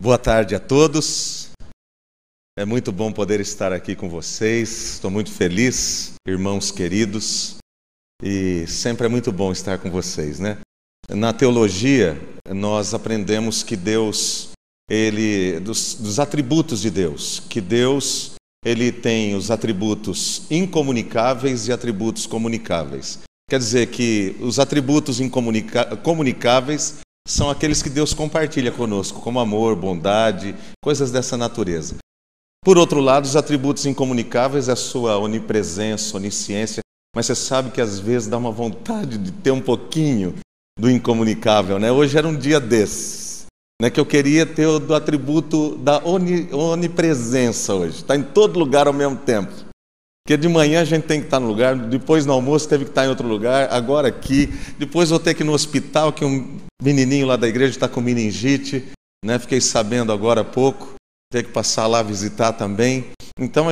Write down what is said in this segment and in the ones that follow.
Boa tarde a todos. É muito bom poder estar aqui com vocês. Estou muito feliz, irmãos queridos, e sempre é muito bom estar com vocês, né? Na teologia, nós aprendemos que Deus, dos atributos de Deus, que Deus, ele tem os atributos incomunicáveis e atributos comunicáveis. Quer dizer que os atributos comunicáveis são aqueles que Deus compartilha conosco, como amor, bondade, coisas dessa natureza. Por outro lado, os atributos incomunicáveis é a sua onipresença, onisciência, mas você sabe que às vezes dá uma vontade de ter um pouquinho do incomunicável, né? Hoje era um dia desses, né? Que eu queria ter o do atributo da onipresença hoje, está em todo lugar ao mesmo tempo. Porque de manhã a gente tem que estar no lugar, depois no almoço teve que estar em outro lugar, agora aqui, depois vou ter que ir no hospital, que um menininho lá da igreja está com meningite, né? Fiquei sabendo agora há pouco, ter que passar lá visitar também. Então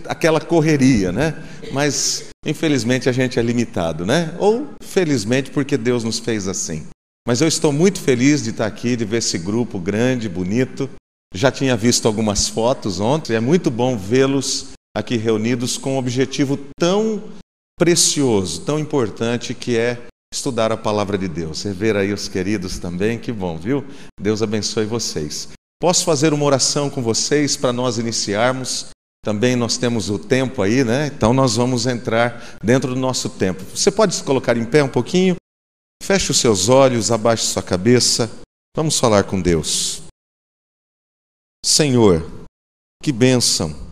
aquela correria, né? Mas infelizmente a gente é limitado, né? Ou felizmente porque Deus nos fez assim. Mas eu estou muito feliz de estar aqui, de ver esse grupo grande, bonito. Já tinha visto algumas fotos ontem, é muito bom vê-los aqui reunidos com um objetivo tão precioso, tão importante, que é estudar a palavra de Deus. Rever aí os queridos também, que bom, viu? Deus abençoe vocês. Posso fazer uma oração com vocês para nós iniciarmos? Também nós temos o tempo aí, né? Então nós vamos entrar dentro do nosso tempo. Você pode se colocar em pé um pouquinho? Feche os seus olhos, abaixe sua cabeça. Vamos falar com Deus. Senhor, que bênção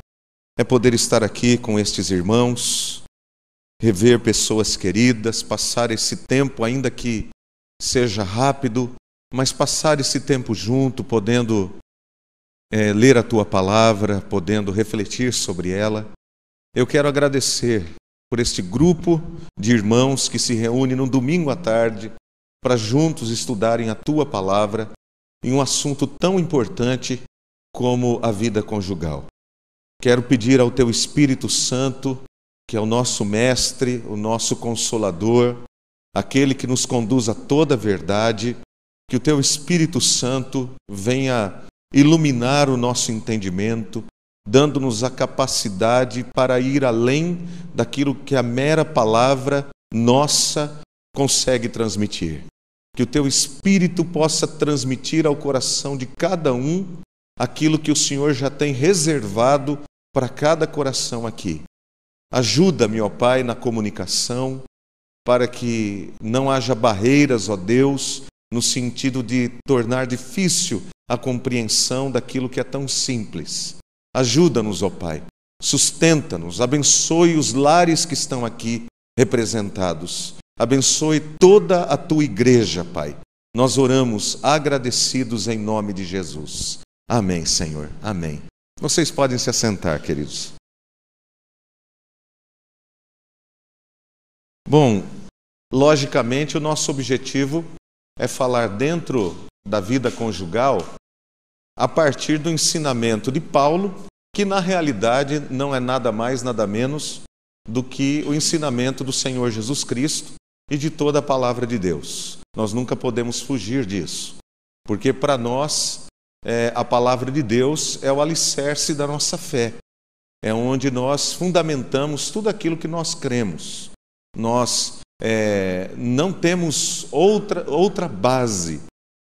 é poder estar aqui com estes irmãos, rever pessoas queridas, passar esse tempo, ainda que seja rápido, mas passar esse tempo junto, podendo ler a Tua palavra, podendo refletir sobre ela. Eu quero agradecer por este grupo de irmãos que se reúne no domingo à tarde para juntos estudarem a Tua palavra em um assunto tão importante como a vida conjugal. Quero pedir ao Teu Espírito Santo, que é o nosso mestre, o nosso consolador, aquele que nos conduz a toda a verdade, que o Teu Espírito Santo venha iluminar o nosso entendimento, dando-nos a capacidade para ir além daquilo que a mera palavra nossa consegue transmitir. Que o Teu Espírito possa transmitir ao coração de cada um aquilo que o Senhor já tem reservado para cada coração aqui. Ajuda-me, ó Pai, na comunicação, para que não haja barreiras, ó Deus, no sentido de tornar difícil a compreensão daquilo que é tão simples. Ajuda-nos, ó Pai, sustenta-nos, abençoe os lares que estão aqui representados, abençoe toda a Tua igreja, Pai. Nós oramos agradecidos em nome de Jesus. Amém, Senhor. Amém. Vocês podem se assentar, queridos. Bom, logicamente o nosso objetivo é falar dentro da vida conjugal a partir do ensinamento de Paulo, que na realidade não é nada mais, nada menos do que o ensinamento do Senhor Jesus Cristo e de toda a palavra de Deus. Nós nunca podemos fugir disso, porque para nós a palavra de Deus é o alicerce da nossa fé, é onde nós fundamentamos tudo aquilo que nós cremos. Nós não temos outra base,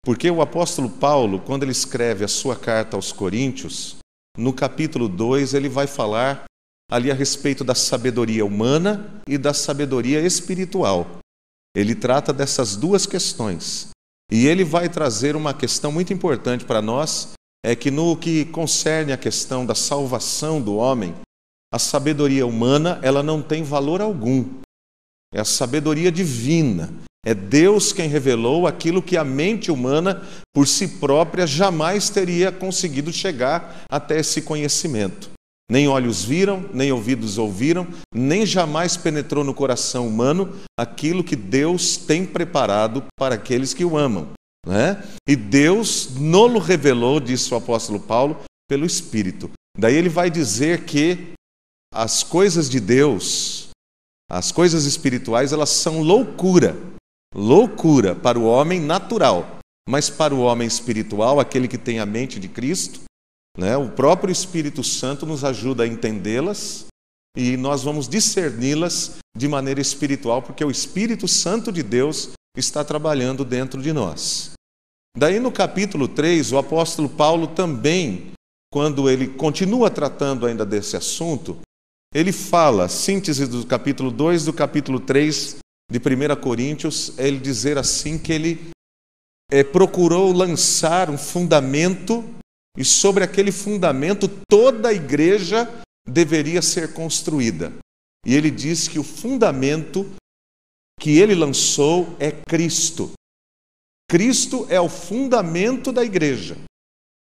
porque o apóstolo Paulo, quando ele escreve a sua carta aos Coríntios, no capítulo 2, ele vai falar ali a respeito da sabedoria humana e da sabedoria espiritual. Ele trata dessas duas questões. E ele vai trazer uma questão muito importante para nós, que no que concerne a questão da salvação do homem, a sabedoria humana ela não tem valor algum. É a sabedoria divina. É Deus quem revelou aquilo que a mente humana, por si própria, jamais teria conseguido chegar até esse conhecimento. Nem olhos viram, nem ouvidos ouviram, nem jamais penetrou no coração humano aquilo que Deus tem preparado para aqueles que o amam, né? E Deus nos revelou, disse o apóstolo Paulo, pelo Espírito. Daí ele vai dizer que as coisas de Deus, as coisas espirituais, elas são loucura para o homem natural. mas para o homem espiritual, aquele que tem a mente de Cristo, né, o próprio Espírito Santo nos ajuda a entendê-las e nós vamos discerni-las de maneira espiritual, porque o Espírito Santo de Deus está trabalhando dentro de nós. Daí no capítulo 3, o apóstolo Paulo também, quando ele continua tratando ainda desse assunto, ele fala, síntese do capítulo 2, do capítulo 3 de 1 Coríntios, ele dizer assim que ele procurou lançar um fundamento e sobre aquele fundamento toda a igreja deveria ser construída. E ele diz que o fundamento que ele lançou é Cristo. Cristo é o fundamento da igreja.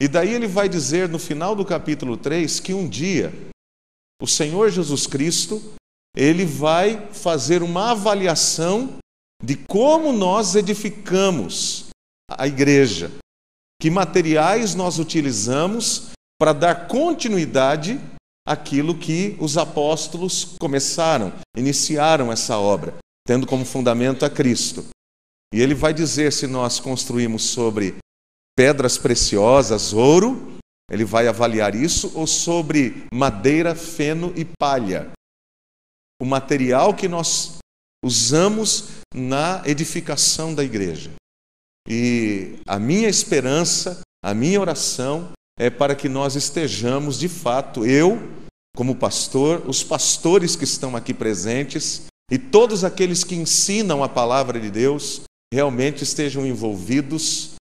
E daí ele vai dizer no final do capítulo 3 que um dia o Senhor Jesus Cristo, ele vai fazer uma avaliação de como nós edificamos a igreja, que materiais nós utilizamos para dar continuidade àquilo que os apóstolos começaram, iniciaram essa obra, tendo como fundamento a Cristo. E ele vai dizer se nós construímos sobre pedras preciosas, ouro, ele vai avaliar isso, ou sobre madeira, feno e palha. O material que nós usamos na edificação da igreja. E a minha esperança, a minha oração é para que nós estejamos de fato, eu como pastor, os pastores que estão aqui presentes e todos aqueles que ensinam a palavra de Deus, realmente estejam envolvidos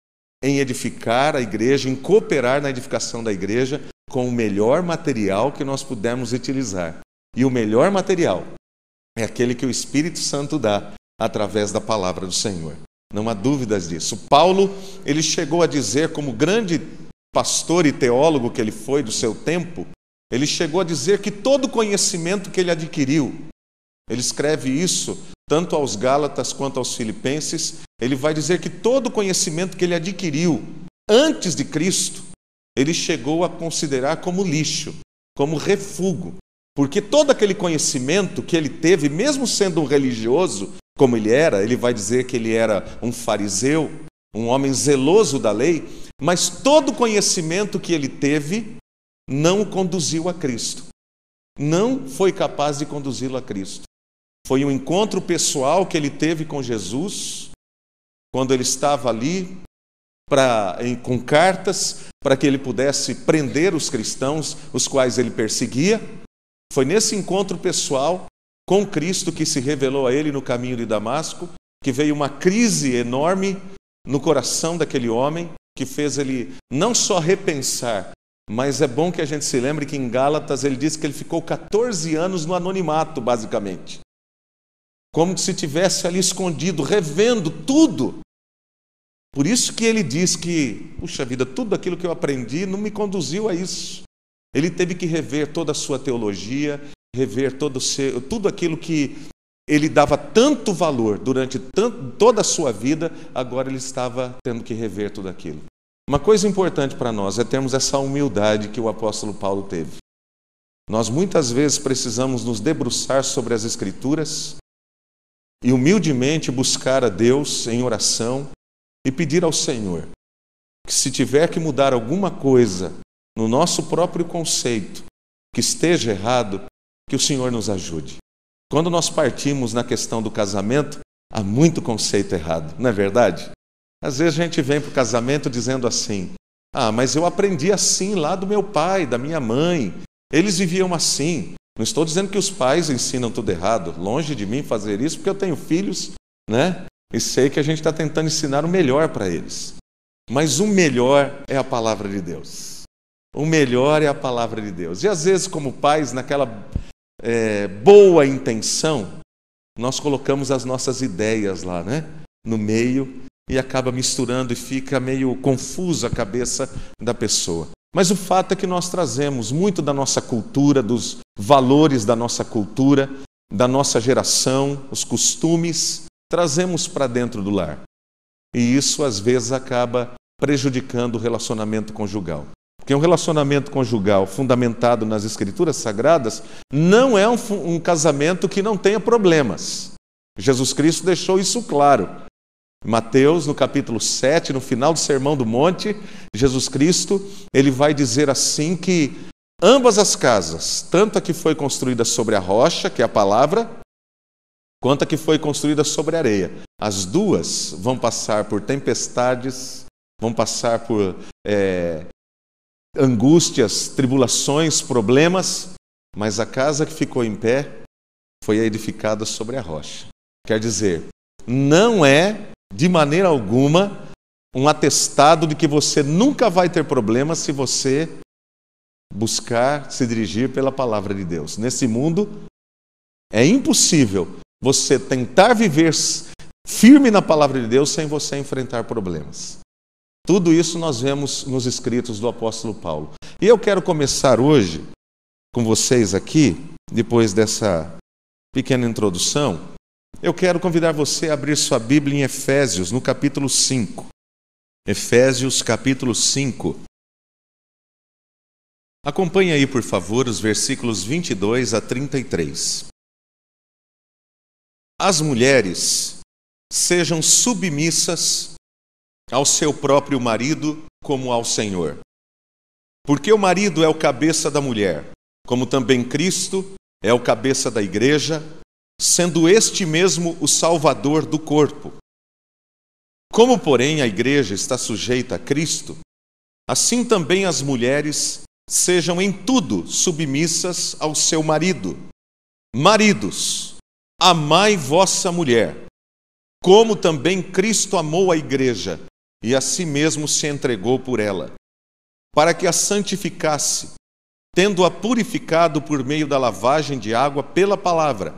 em edificar a igreja, em cooperar na edificação da igreja com o melhor material que nós pudermos utilizar. E o melhor material é aquele que o Espírito Santo dá através da palavra do Senhor. Não há dúvidas disso. Paulo, ele chegou a dizer, como grande pastor e teólogo que ele foi do seu tempo, ele chegou a dizer que todo conhecimento que ele adquiriu, ele escreve isso tanto aos Gálatas quanto aos Filipenses, ele vai dizer que todo conhecimento que ele adquiriu antes de Cristo, ele chegou a considerar como lixo, como refúgio, porque todo aquele conhecimento que ele teve, mesmo sendo um religioso, como ele vai dizer que ele era um fariseu, um homem zeloso da lei, mas todo conhecimento que ele teve não o conduziu a Cristo, não foi capaz de conduzi-lo a Cristo. Foi um encontro pessoal que ele teve com Jesus, quando ele estava ali com cartas para que ele pudesse prender os cristãos, os quais ele perseguia. Foi nesse encontro pessoal com Cristo que se revelou a ele no caminho de Damasco, que veio uma crise enorme no coração daquele homem, que fez ele não só repensar, mas é bom que a gente se lembre que em Gálatas ele diz que ele ficou 14 anos no anonimato, basicamente. Como se tivesse ali escondido, revendo tudo. Por isso que ele diz que, puxa vida, tudo aquilo que eu aprendi não me conduziu a isso. Ele teve que rever toda a sua teologia, rever tudo aquilo que ele dava tanto valor durante toda a sua vida, agora ele estava tendo que rever tudo aquilo. Uma coisa importante para nós é termos essa humildade que o apóstolo Paulo teve. Nós muitas vezes precisamos nos debruçar sobre as Escrituras e humildemente buscar a Deus em oração e pedir ao Senhor que, se tiver que mudar alguma coisa no nosso próprio conceito que esteja errado, que o Senhor nos ajude. Quando nós partimos na questão do casamento, há muito conceito errado, não é verdade? Às vezes a gente vem para o casamento dizendo assim: mas eu aprendi assim lá do meu pai, da minha mãe, eles viviam assim. Não estou dizendo que os pais ensinam tudo errado, longe de mim fazer isso, porque eu tenho filhos, né? E sei que a gente está tentando ensinar o melhor para eles. Mas o melhor é a palavra de Deus. O melhor é a palavra de Deus. E às vezes, como pais, naquela boa intenção, nós colocamos as nossas ideias lá, né? No meio, e acaba misturando e fica meio confuso a cabeça da pessoa. Mas o fato é que nós trazemos muito da nossa cultura, dos valores da nossa cultura, da nossa geração, os costumes, trazemos para dentro do lar. E isso às vezes acaba prejudicando o relacionamento conjugal. Porque um relacionamento conjugal fundamentado nas Escrituras Sagradas não é um casamento que não tenha problemas. Jesus Cristo deixou isso claro. Mateus, no capítulo 7, no final do Sermão do Monte, Jesus Cristo, ele vai dizer assim que ambas as casas, tanto a que foi construída sobre a rocha, que é a palavra, quanto a que foi construída sobre a areia, as duas vão passar por tempestades, vão passar por angústias, tribulações, problemas, mas a casa que ficou em pé foi edificada sobre a rocha. Quer dizer, não é de maneira alguma um atestado de que você nunca vai ter problemas se você buscar se dirigir pela palavra de Deus. Nesse mundo é impossível você tentar viver firme na palavra de Deus sem você enfrentar problemas. Tudo isso nós vemos nos escritos do apóstolo Paulo. E eu quero começar hoje com vocês aqui, depois dessa pequena introdução, eu quero convidar você a abrir sua Bíblia em Efésios, no capítulo 5. Efésios, capítulo 5. Acompanhe aí, por favor, os versículos 22 a 33. As mulheres sejam submissas ao seu próprio marido como ao Senhor. Porque o marido é o cabeça da mulher, como também Cristo é o cabeça da igreja, sendo este mesmo o Salvador do corpo. Como, porém, a igreja está sujeita a Cristo, assim também as mulheres sejam em tudo submissas ao seu marido. Maridos, amai vossa mulher, como também Cristo amou a igreja e a si mesmo se entregou por ela, para que a santificasse, tendo-a purificado por meio da lavagem de água pela palavra,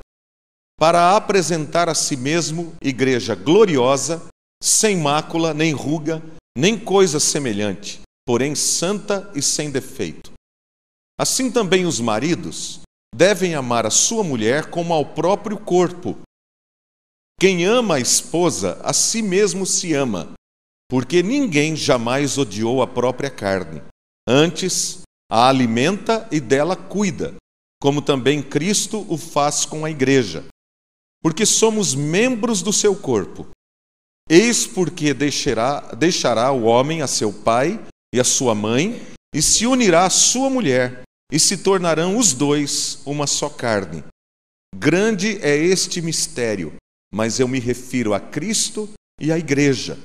para a apresentar a si mesmo igreja gloriosa, sem mácula, nem ruga, nem coisa semelhante, porém santa e sem defeito. Assim também os maridos devem amar a sua mulher como ao próprio corpo. Quem ama a esposa, a si mesmo se ama, porque ninguém jamais odiou a própria carne. Antes, a alimenta e dela cuida, como também Cristo o faz com a igreja. Porque somos membros do seu corpo. Eis porque deixará o homem a seu pai e a sua mãe, e se unirá à sua mulher, e se tornarão os dois uma só carne. Grande é este mistério, mas eu me refiro a Cristo e à igreja.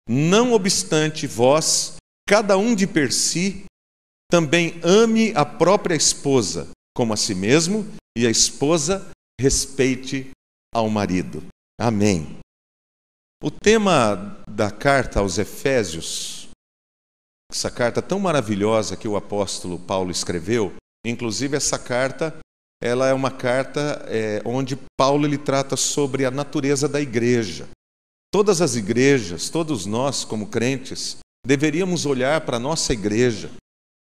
Não obstante, vós, cada um de per si, também ame a própria esposa, como a si mesmo, e a esposa respeite ao marido. Amém. O tema da carta aos Efésios, essa carta tão maravilhosa que o apóstolo Paulo escreveu, inclusive essa carta, ela é uma carta onde Paulo ele trata sobre a natureza da igreja. Todas as igrejas, todos nós como crentes, deveríamos olhar para a nossa igreja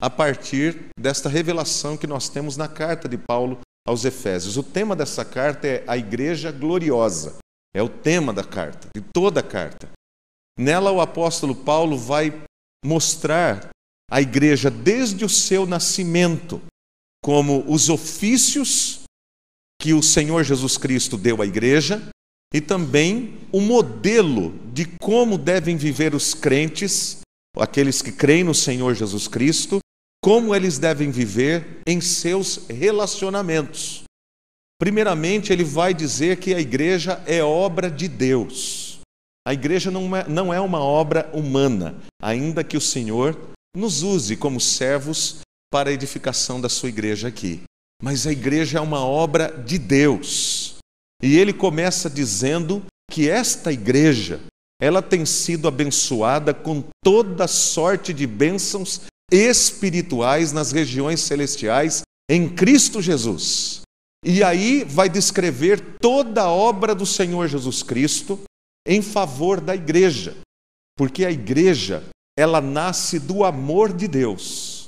a partir desta revelação que nós temos na carta de Paulo aos Efésios. O tema dessa carta é a igreja gloriosa. É o tema da carta, de toda a carta. Nela o apóstolo Paulo vai mostrar a igreja desde o seu nascimento, como os ofícios que o Senhor Jesus Cristo deu à igreja e também o modelo de como devem viver os crentes, aqueles que creem no Senhor Jesus Cristo, como eles devem viver em seus relacionamentos. Primeiramente, ele vai dizer que a igreja é obra de Deus. A igreja não é uma obra humana, ainda que o Senhor nos use como servos para a edificação da sua igreja aqui. Mas a igreja é uma obra de Deus. E ele começa dizendo que esta igreja, ela tem sido abençoada com toda sorte de bênçãos espirituais nas regiões celestiais em Cristo Jesus. E aí vai descrever toda a obra do Senhor Jesus Cristo em favor da igreja, porque a igreja, ela nasce do amor de Deus.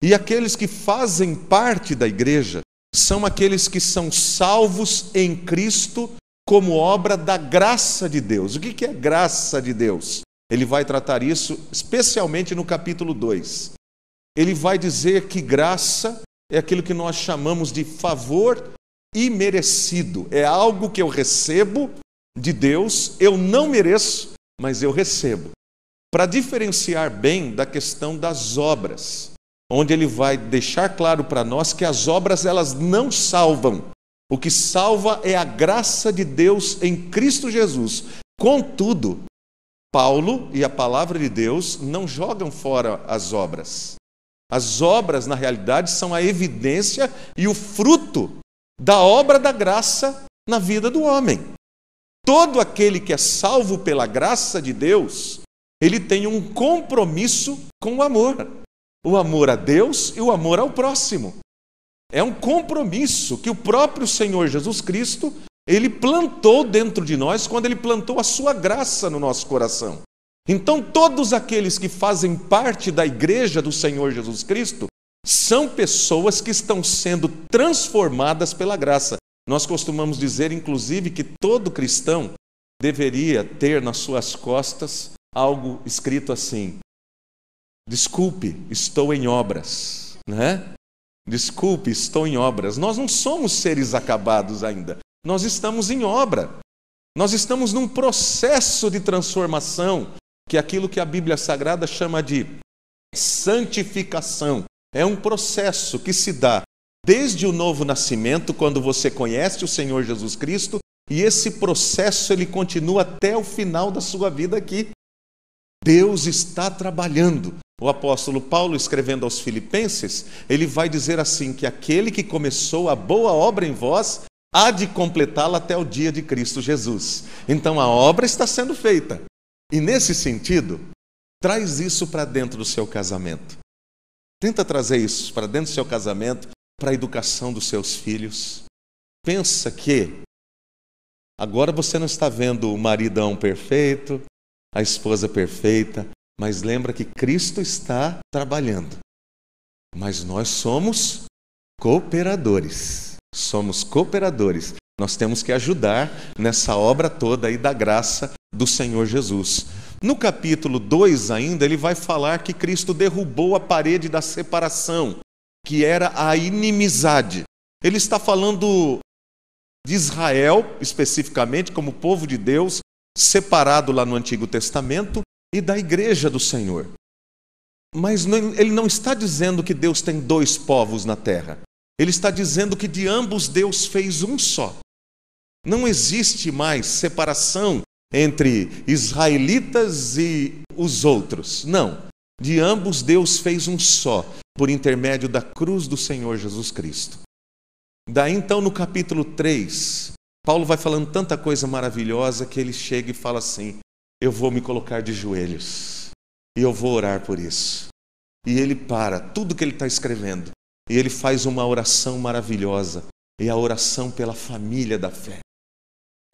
E aqueles que fazem parte da igreja são aqueles que são salvos em Cristo como obra da graça de Deus. O que é graça de Deus? Ele vai tratar isso especialmente no capítulo 2. Ele vai dizer que graça é aquilo que nós chamamos de favor imerecido. É algo que eu recebo de Deus, eu não mereço, mas eu recebo. Para diferenciar bem da questão das obras, onde ele vai deixar claro para nós que as obras elas não salvam. O que salva é a graça de Deus em Cristo Jesus. Contudo, Paulo e a palavra de Deus não jogam fora as obras. As obras, na realidade, são a evidência e o fruto da obra da graça na vida do homem. Todo aquele que é salvo pela graça de Deus, ele tem um compromisso com o amor a Deus e o amor ao próximo. É um compromisso que o próprio Senhor Jesus Cristo, ele plantou dentro de nós quando ele plantou a sua graça no nosso coração. Então todos aqueles que fazem parte da igreja do Senhor Jesus Cristo são pessoas que estão sendo transformadas pela graça. Nós costumamos dizer, inclusive, que todo cristão deveria ter nas suas costas algo escrito assim: desculpe, estou em obras, né? Desculpe, estou em obras. Nós não somos seres acabados ainda. Nós estamos em obra. Nós estamos num processo de transformação, que é aquilo que a Bíblia Sagrada chama de santificação. É um processo que se dá desde o novo nascimento, quando você conhece o Senhor Jesus Cristo, e esse processo ele continua até o final da sua vida aqui. Deus está trabalhando. O apóstolo Paulo, escrevendo aos Filipenses, ele vai dizer assim, que aquele que começou a boa obra em vós, há de completá-la até o dia de Cristo Jesus. Então a obra está sendo feita. E nesse sentido, traz isso para dentro do seu casamento. Tenta trazer isso para dentro do seu casamento, para a educação dos seus filhos. Pensa que agora você não está vendo o maridão perfeito, a esposa perfeita, mas lembra que Cristo está trabalhando. Mas nós somos cooperadores. Somos cooperadores. Nós temos que ajudar nessa obra toda aí da graça do Senhor Jesus. No capítulo 2 ainda, ele vai falar que Cristo derrubou a parede da separação, que era a inimizade. Ele está falando de Israel, especificamente, como povo de Deus, separado lá no Antigo Testamento, e da igreja do Senhor. Mas ele não está dizendo que Deus tem dois povos na terra. Ele está dizendo que de ambos Deus fez um só. Não existe mais separação entre israelitas e os outros. Não. De ambos Deus fez um só, por intermédio da cruz do Senhor Jesus Cristo. Daí então no capítulo 3, Paulo vai falando tanta coisa maravilhosa que ele chega e fala assim: eu vou me colocar de joelhos e eu vou orar por isso. E ele para tudo que ele está escrevendo e ele faz uma oração maravilhosa, é a oração pela família da fé.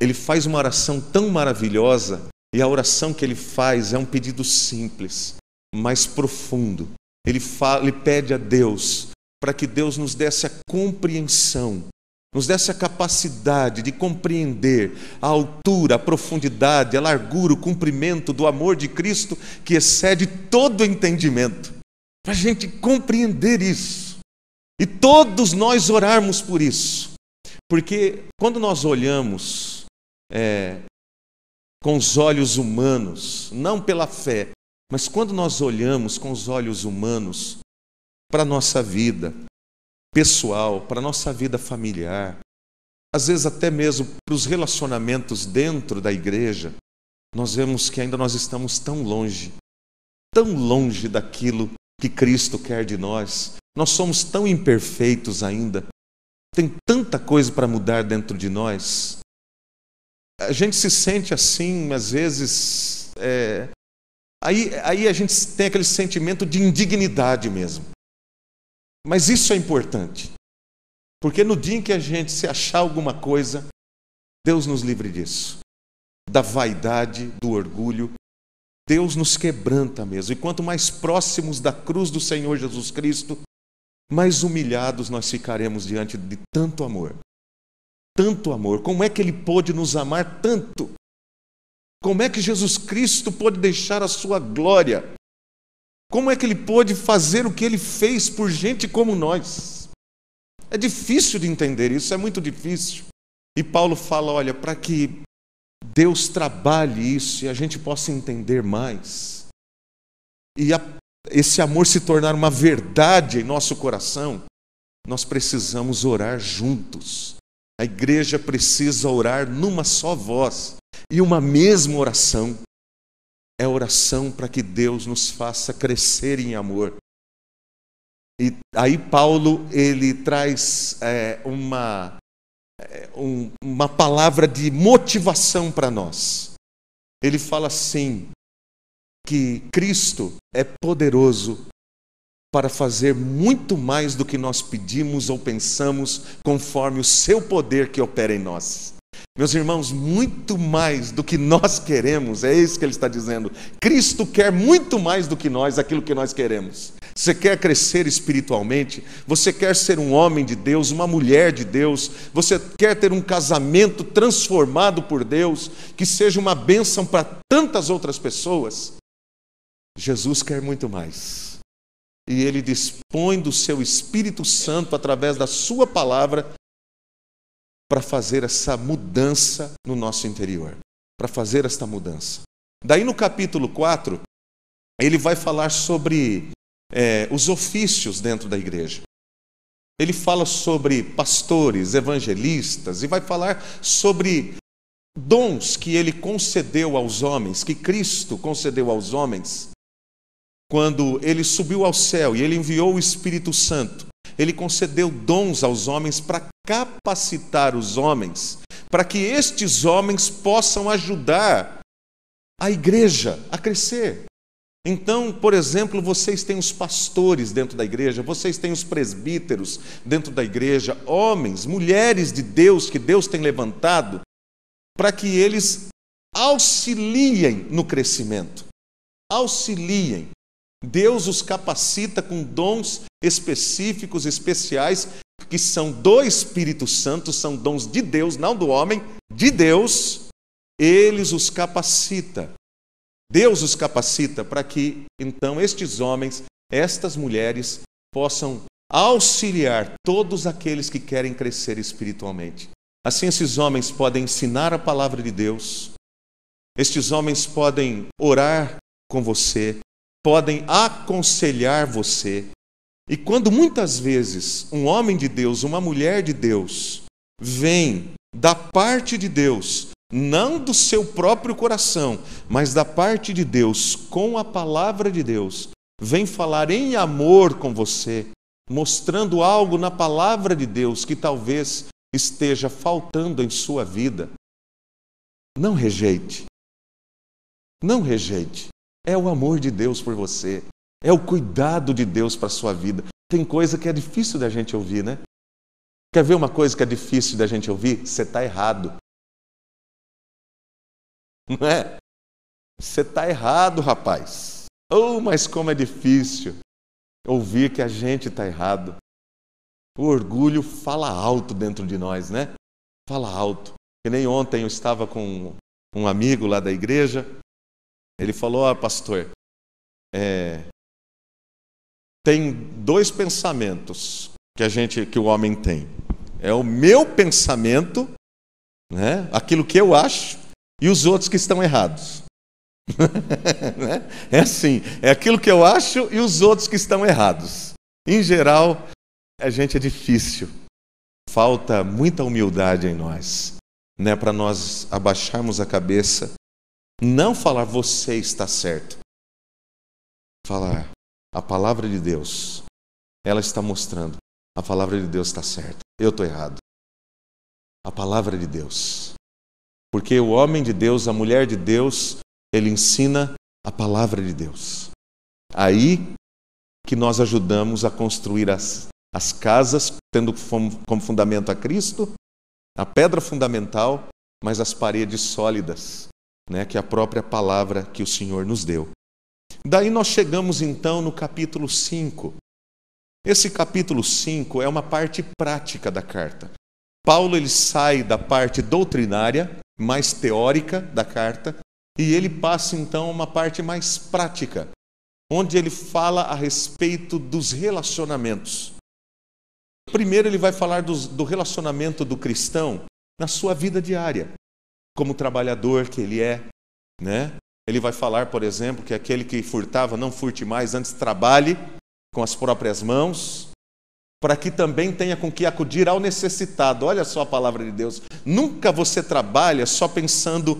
Ele faz uma oração tão maravilhosa, e a oração que ele faz é um pedido simples, mas profundo. Ele pede a Deus para que Deus nos desse a compreensão, nos desse a capacidade de compreender a altura, a profundidade, a largura, o comprimento do amor de Cristo, que excede todo entendimento. Para a gente compreender isso. E todos nós orarmos por isso. Porque quando nós olhamos com os olhos humanos, não pela fé, mas quando nós olhamos com os olhos humanos para a nossa vida pessoal, para a nossa vida familiar, às vezes até mesmo para os relacionamentos dentro da igreja, nós vemos que ainda nós estamos tão longe daquilo que Cristo quer de nós. Nós somos tão imperfeitos ainda, tem tanta coisa para mudar dentro de nós. A gente se sente assim, às vezes, aí a gente tem aquele sentimento de indignidade mesmo. Mas isso é importante, porque no dia em que a gente se achar alguma coisa, Deus nos livre disso, da vaidade, do orgulho. Deus nos quebranta mesmo, e quanto mais próximos da cruz do Senhor Jesus Cristo, mais humilhados nós ficaremos diante de tanto amor. Tanto amor. Como é que Ele pôde nos amar tanto? Como é que Jesus Cristo pôde deixar a sua glória? Como é que Ele pôde fazer o que Ele fez por gente como nós? É difícil de entender isso, é muito difícil. E Paulo fala, olha, para que Deus trabalhe isso e a gente possa entender mais. E esse amor se tornar uma verdade em nosso coração, nós precisamos orar juntos. A igreja precisa orar numa só voz e uma mesma oração. É oração para que Deus nos faça crescer em amor. E aí Paulo, ele traz uma palavra de motivação para nós. Ele fala assim, que Cristo é poderoso para fazer muito mais do que nós pedimos ou pensamos, conforme o seu poder que opera em nós. Meus irmãos, muito mais do que nós queremos, é isso que ele está dizendo. Cristo quer muito mais do que nós, aquilo que nós queremos. Você quer crescer espiritualmente? Você quer ser um homem de Deus, uma mulher de Deus? Você quer ter um casamento transformado por Deus, que seja uma bênção para tantas outras pessoas? Jesus quer muito mais. E Ele dispõe do seu Espírito Santo, através da sua palavra, para fazer essa mudança no nosso interior. Para fazer esta mudança. Daí no capítulo 4, ele vai falar sobre os ofícios dentro da igreja. Ele fala sobre pastores, evangelistas, e vai falar sobre dons que ele concedeu aos homens, que Cristo concedeu aos homens. Quando ele subiu ao céu e ele enviou o Espírito Santo, ele concedeu dons aos homens para capacitar os homens, para que estes homens possam ajudar a igreja a crescer. Então, por exemplo, vocês têm os pastores dentro da igreja, vocês têm os presbíteros dentro da igreja, homens, mulheres de Deus que Deus tem levantado, para que eles auxiliem no crescimento. Auxiliem. Deus os capacita com dons específicos, especiais, que são do Espírito Santo, são dons de Deus, não do homem, de Deus. Eles os capacita. Deus os capacita para que, então, estes homens, estas mulheres, possam auxiliar todos aqueles que querem crescer espiritualmente. Assim, esses homens podem ensinar a palavra de Deus, estes homens podem orar com você, podem aconselhar você. E quando muitas vezes um homem de Deus, uma mulher de Deus, vem da parte de Deus, não do seu próprio coração, mas da parte de Deus, com a palavra de Deus, vem falar em amor com você, mostrando algo na palavra de Deus que talvez esteja faltando em sua vida, não rejeite. Não rejeite. É o amor de Deus por você. É o cuidado de Deus para a sua vida. Tem coisa que é difícil da gente ouvir, né? Quer ver uma coisa que é difícil da gente ouvir? Você está errado. Não é? Você está errado, rapaz. Oh, mas como é difícil ouvir que a gente está errado. O orgulho fala alto dentro de nós, né? Fala alto. Que nem ontem eu estava com um amigo lá da igreja. Ele falou, pastor, tem dois pensamentos que o homem tem. É o meu pensamento, né? Aquilo que eu acho, e os outros que estão errados. É assim, é aquilo que eu acho e os outros que estão errados. Em geral, a gente é difícil. Falta muita humildade em nós, né? Para nós abaixarmos a cabeça. Não falar você está certo. Falar a palavra de Deus. Ela está mostrando. A palavra de Deus está certa. Eu estou errado. A palavra de Deus. Porque o homem de Deus, a mulher de Deus, ele ensina a palavra de Deus. Aí que nós ajudamos a construir as casas, tendo como fundamento a Cristo, a pedra fundamental, mas as paredes sólidas, né, que é a própria palavra que o Senhor nos deu. Daí nós chegamos então no capítulo 5. Esse capítulo 5 é uma parte prática da carta. Paulo ele sai da parte doutrinária, mais teórica da carta, e ele passa então a uma parte mais prática, onde ele fala a respeito dos relacionamentos. Primeiro ele vai falar do relacionamento do cristão na sua vida diária. como trabalhador que ele é, né? Ele vai falar, por exemplo, que aquele que furtava não furte mais, antes trabalhe com as próprias mãos, para que também tenha com que acudir ao necessitado. Olha só a palavra de Deus. Nunca você trabalha só pensando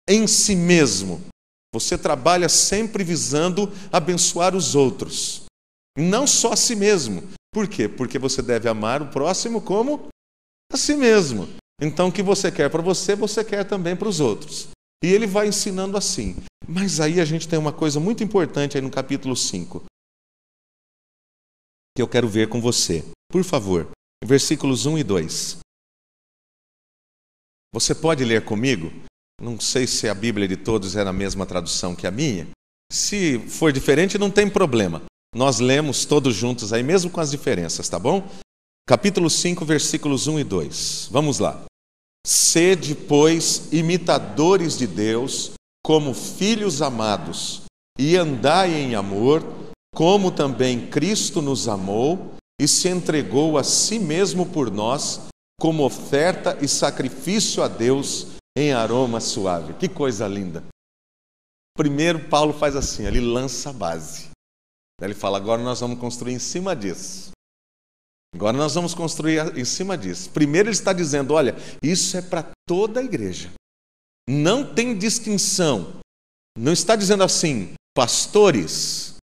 em si mesmo. Você trabalha sempre visando abençoar os outros, não só a si mesmo. Por quê? Porque você deve amar o próximo como a si mesmo. Então, o que você quer para você, você quer também para os outros. E ele vai ensinando assim. Mas aí a gente tem uma coisa muito importante aí no capítulo 5, que eu quero ver com você. Por favor, versículos 1 e 2. Você pode ler comigo? Não sei se a Bíblia de todos é na mesma tradução que a minha. Se for diferente, não tem problema. Nós lemos todos juntos aí, mesmo com as diferenças, tá bom? Capítulo 5, versículos 1 e 2. Vamos lá. Sede, pois, imitadores de Deus, como filhos amados, e andai em amor, como também Cristo nos amou e se entregou a si mesmo por nós, como oferta e sacrifício a Deus em aroma suave. Que coisa linda! Primeiro, Paulo faz assim, ele lança a base. Ele fala, agora nós vamos construir em cima disso. Agora nós vamos construir em cima disso. Primeiro ele está dizendo, olha, isso é para toda a igreja. Não tem distinção. Não está dizendo assim, pastores,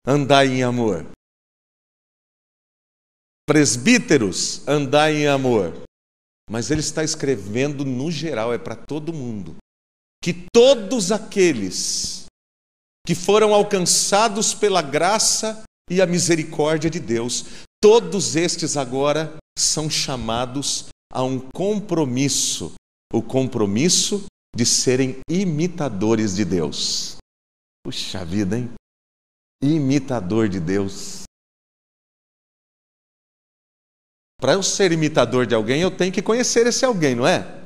andai em amor. Presbíteros, andai em amor. Mas ele está escrevendo no geral, é para todo mundo. Que todos aqueles que foram alcançados pela graça e a misericórdia de Deus, todos estes agora são chamados a um compromisso. O compromisso de serem imitadores de Deus. Puxa vida, hein? Imitador de Deus. Para eu ser imitador de alguém, eu tenho que conhecer esse alguém, não é?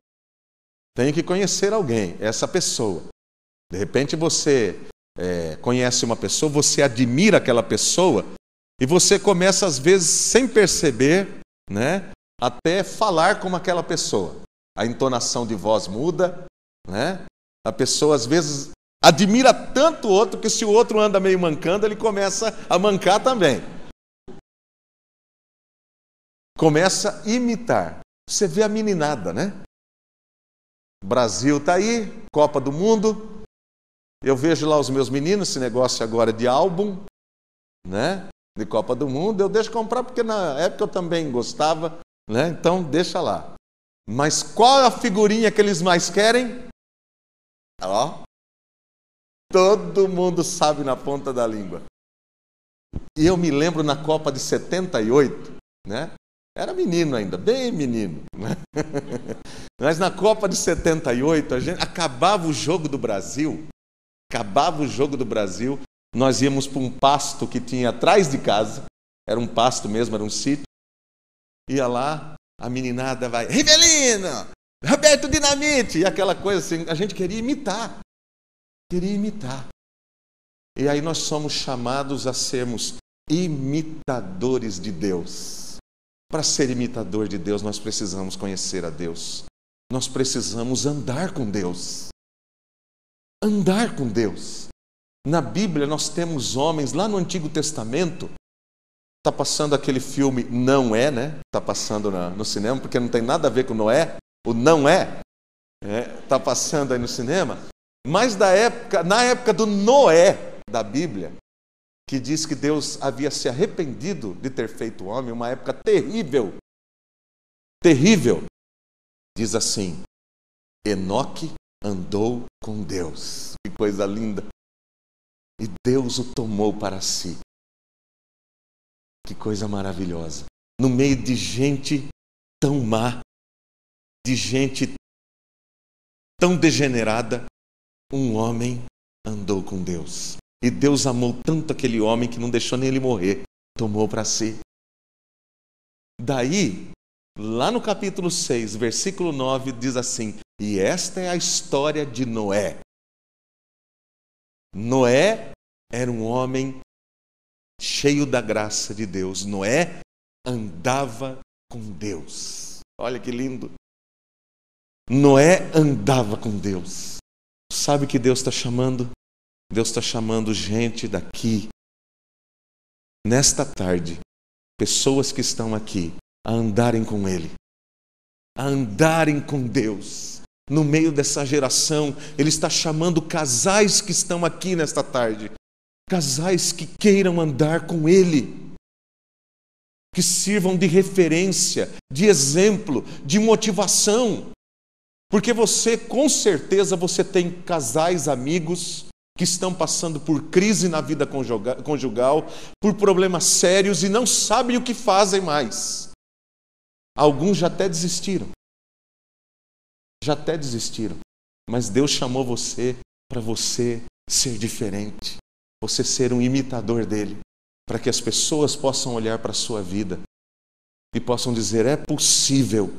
Tenho que conhecer alguém, essa pessoa. De repente você conhece uma pessoa, você admira aquela pessoa e você começa, às vezes, sem perceber, né, até falar como aquela pessoa. A entonação de voz muda, né? A pessoa, às vezes, admira tanto o outro que se o outro anda meio mancando, ele começa a mancar também. Começa a imitar. Você vê a meninada, né? O Brasil está aí, Copa do Mundo. Eu vejo lá os meus meninos, esse negócio agora de álbum, né? De Copa do Mundo. Eu deixo comprar porque na época eu também gostava, né? Então deixa lá. Mas qual é a figurinha que eles mais querem? Ó, todo mundo sabe na ponta da língua. E eu me lembro na Copa de 78, né? Era menino ainda, bem menino, né? Mas na Copa de 78, a gente acabava o jogo do Brasil, nós íamos para um pasto que tinha atrás de casa, era um pasto mesmo, era um sítio, ia lá, a meninada vai, Rivelino, Roberto Dinamite, e aquela coisa assim, a gente queria imitar. E aí nós somos chamados a sermos imitadores de Deus. Para ser imitador de Deus, nós precisamos conhecer a Deus. Nós precisamos andar com Deus. Andar com Deus. Na Bíblia nós temos homens, lá no Antigo Testamento, está passando aquele filme Não É, né? Está passando no cinema, porque não tem nada a ver com Noé. O Não É, está passando aí no cinema. Mas na época do Noé, da Bíblia, que diz que Deus havia se arrependido de ter feito o homem, uma época terrível. Terrível. Diz assim, Enoque andou com Deus. Que coisa linda. E Deus o tomou para si. Que coisa maravilhosa. No meio de gente tão má, de gente tão degenerada, um homem andou com Deus. E Deus amou tanto aquele homem que não deixou nem ele morrer. Tomou para si. Daí, lá no capítulo 6, versículo 9, diz assim, e esta é a história de Noé. Noé era um homem cheio da graça de Deus. Noé andava com Deus. Olha que lindo. Noé andava com Deus. Sabe o que Deus está chamando? Deus está chamando gente daqui, nesta tarde, pessoas que estão aqui, a andarem com Ele, a andarem com Deus. No meio dessa geração, Ele está chamando casais que estão aqui nesta tarde, casais que queiram andar com Ele, que sirvam de referência, de exemplo, de motivação. Porque você, com certeza, você tem casais, amigos, que estão passando por crise na vida conjugal, por problemas sérios e não sabem o que fazem mais. Alguns já até desistiram. Mas Deus chamou você para você ser diferente, você ser um imitador dele, para que as pessoas possam olhar para a sua vida e possam dizer: é possível,